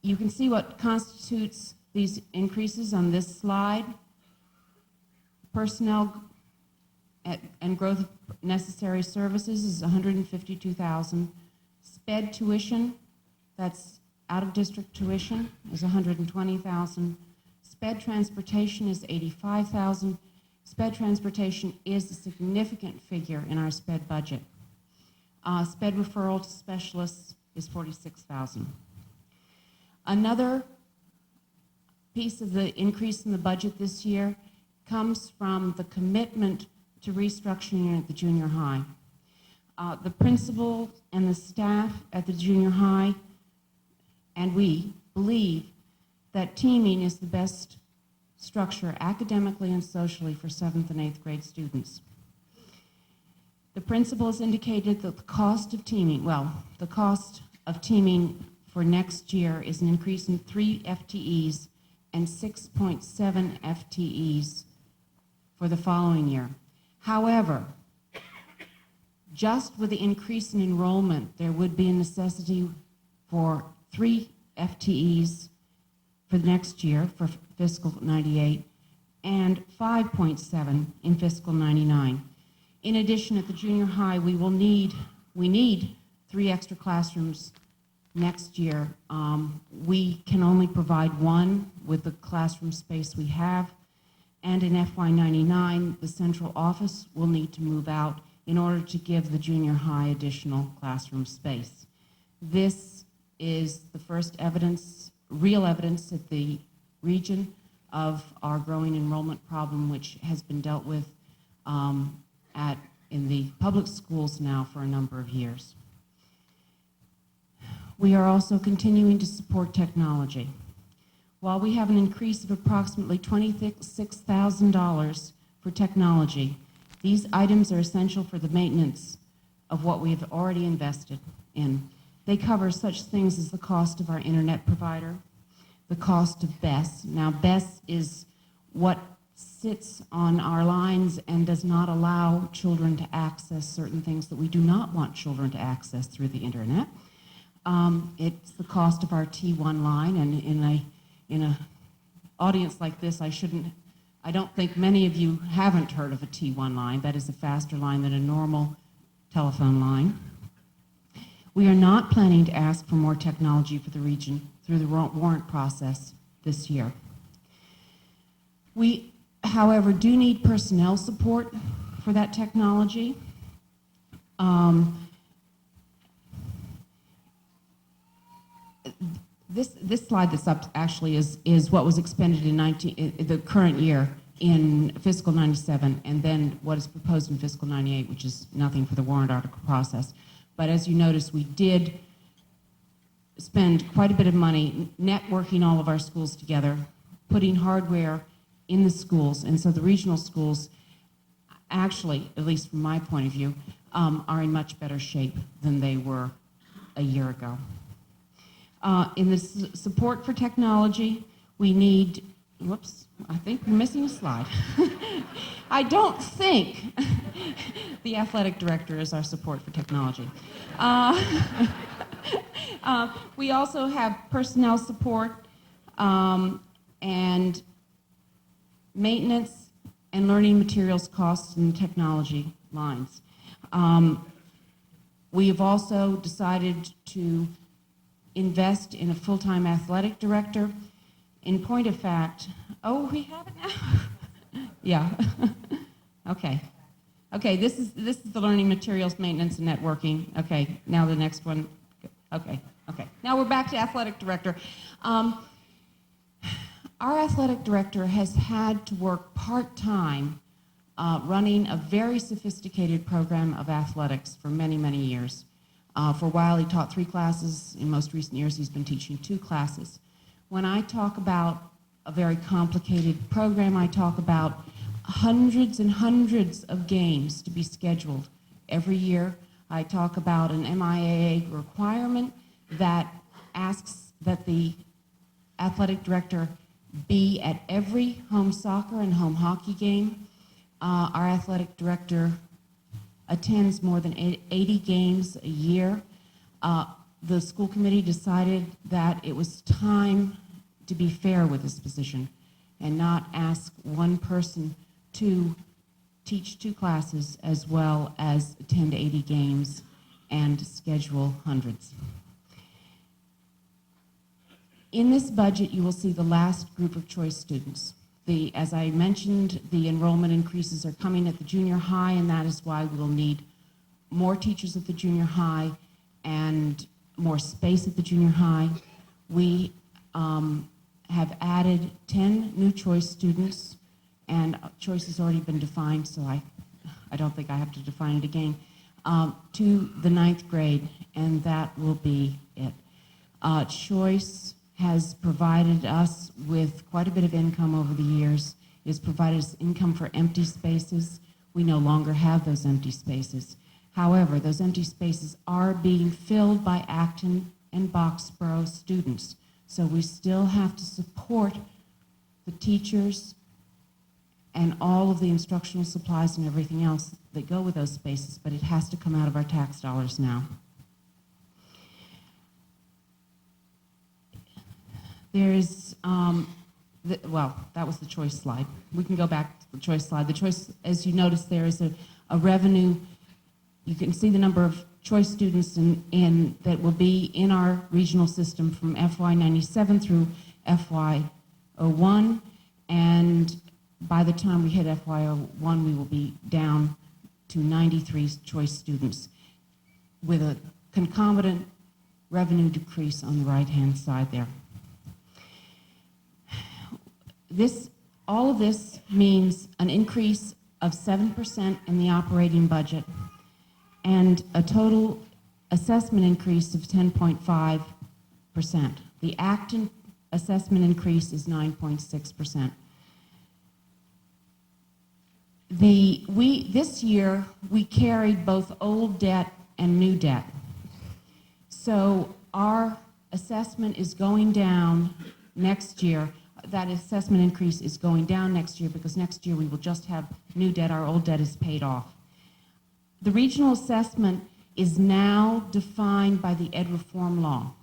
You can see what constitutes these increases on this slide. Personnel and growth of necessary services is $152,000. SPED tuition, that's out-of-district tuition, is $120,000. SPED transportation is $85,000. SPED transportation is a significant figure in our SPED budget. SPED referral to specialists is $46,000. Another piece of the increase in the budget this year comes from the commitment to restructuring at the junior high. The principal and the staff at the junior high and we believe that teaming is the best structure academically and socially for 7th and 8th grade students. The principal has indicated that the cost of teaming, for next year is an increase in 3 FTEs and 6.7 FTEs for the following year. However, just with the increase in enrollment, there would be a necessity for 3 FTEs for next year, for fiscal 98, and 5.7 in fiscal 99. In addition, at the junior high, we need 3 extra classrooms next year. We can only provide 1 with the classroom space we have, and in FY99, the central office will need to move out in order to give the junior high additional classroom space. This is the first evidence, real evidence at the region of our growing enrollment problem, which has been dealt with in the public schools now for a number of years. We are also continuing to support technology. While we have an increase of approximately $26,000 for technology, these items are essential for the maintenance of what we have already invested in. They cover such things as the cost of our internet provider, the cost of BESS. Now, BESS is what sits on our lines and does not allow children to access certain things that we do not want children to access through the internet. It's the cost of our T1 line, and in a audience like this, I don't think many of you haven't heard of a T1 line. That is a faster line than a normal telephone line. We are not planning to ask for more technology for the region through the warrant process this year. We, however, do need personnel support for that technology. This slide that's up actually is what was expended in the current year in fiscal 97, and then what is proposed in fiscal 98, which is nothing for the warrant article process. But as you notice, we did spend quite a bit of money networking all of our schools together, putting hardware in the schools, and so the regional schools actually, at least from my point of view, are in much better shape than they were a year ago. In the support for technology, we need, whoops, I think we're missing a slide. I don't think the athletic director is our support for technology. We also have personnel support and maintenance and learning materials costs in the technology lines. We have also decided to invest in a full-time athletic director. In point of fact, oh, we have it now? Yeah. Okay. Okay, this is the learning materials, maintenance, and networking. Okay, now the next one. Okay. Now we're back to athletic director. Our athletic director has had to work part-time running a very sophisticated program of athletics for many, many years. For a while, he taught 3 classes. In most recent years, he's been teaching 2 classes. When I talk about a very complicated program, I talk about hundreds and hundreds of games to be scheduled every year. I talk about an MIAA requirement that asks that the athletic director be at every home soccer and home hockey game. Our athletic director attends more than 80 games a year. The school committee decided that it was time to be fair with this position and not ask one person to teach 2 classes as well as attend 80 games and schedule hundreds. In this budget, you will see the last group of choice students. As I mentioned, the enrollment increases are coming at the junior high, and that is why we will need more teachers at the junior high and more space at the junior high. We have added 10 new choice students, and choice has already been defined, so I don't think I have to define it again, to the 9th grade, and that will be it. Choice has provided us with quite a bit of income over the years. It has provided us income for empty spaces. We no longer have those empty spaces. However, those empty spaces are being filled by Acton and Boxborough students. So we still have to support the teachers and all of the instructional supplies and everything else that go with those spaces, but it has to come out of our tax dollars now. There's, well, that was the choice slide. We can go back to the choice slide. The choice, as you notice, there is a revenue. You can see the number of choice students that will be in our regional system from FY97 through FY01, and by the time we hit FY01, we will be down to 93 choice students with a concomitant revenue decrease on the right-hand side there. All of this means an increase of 7% in the operating budget and a total assessment increase of 10.5%. The Acton assessment increase is 9.6%. This year, we carried both old debt and new debt. So our assessment is going down next year. That assessment increase is going down next year because next year we will just have new debt. Our old debt is paid off. The regional assessment is now defined by the ed reform law.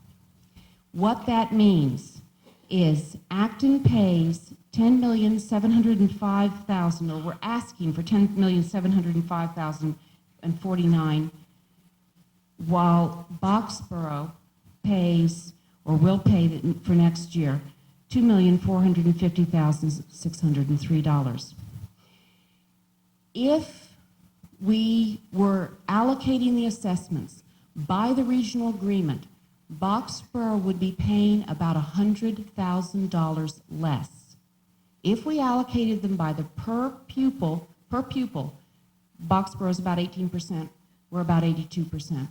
What that means is Acton pays $10,705,000, or we're asking for $10,705,049, while Boxborough pays, or will pay for next year, $2,450,603. If we were allocating the assessments by the regional agreement, Boxborough would be paying about $100,000 less. If we allocated them by the per pupil, Boxborough is about 18%, we're about 82%.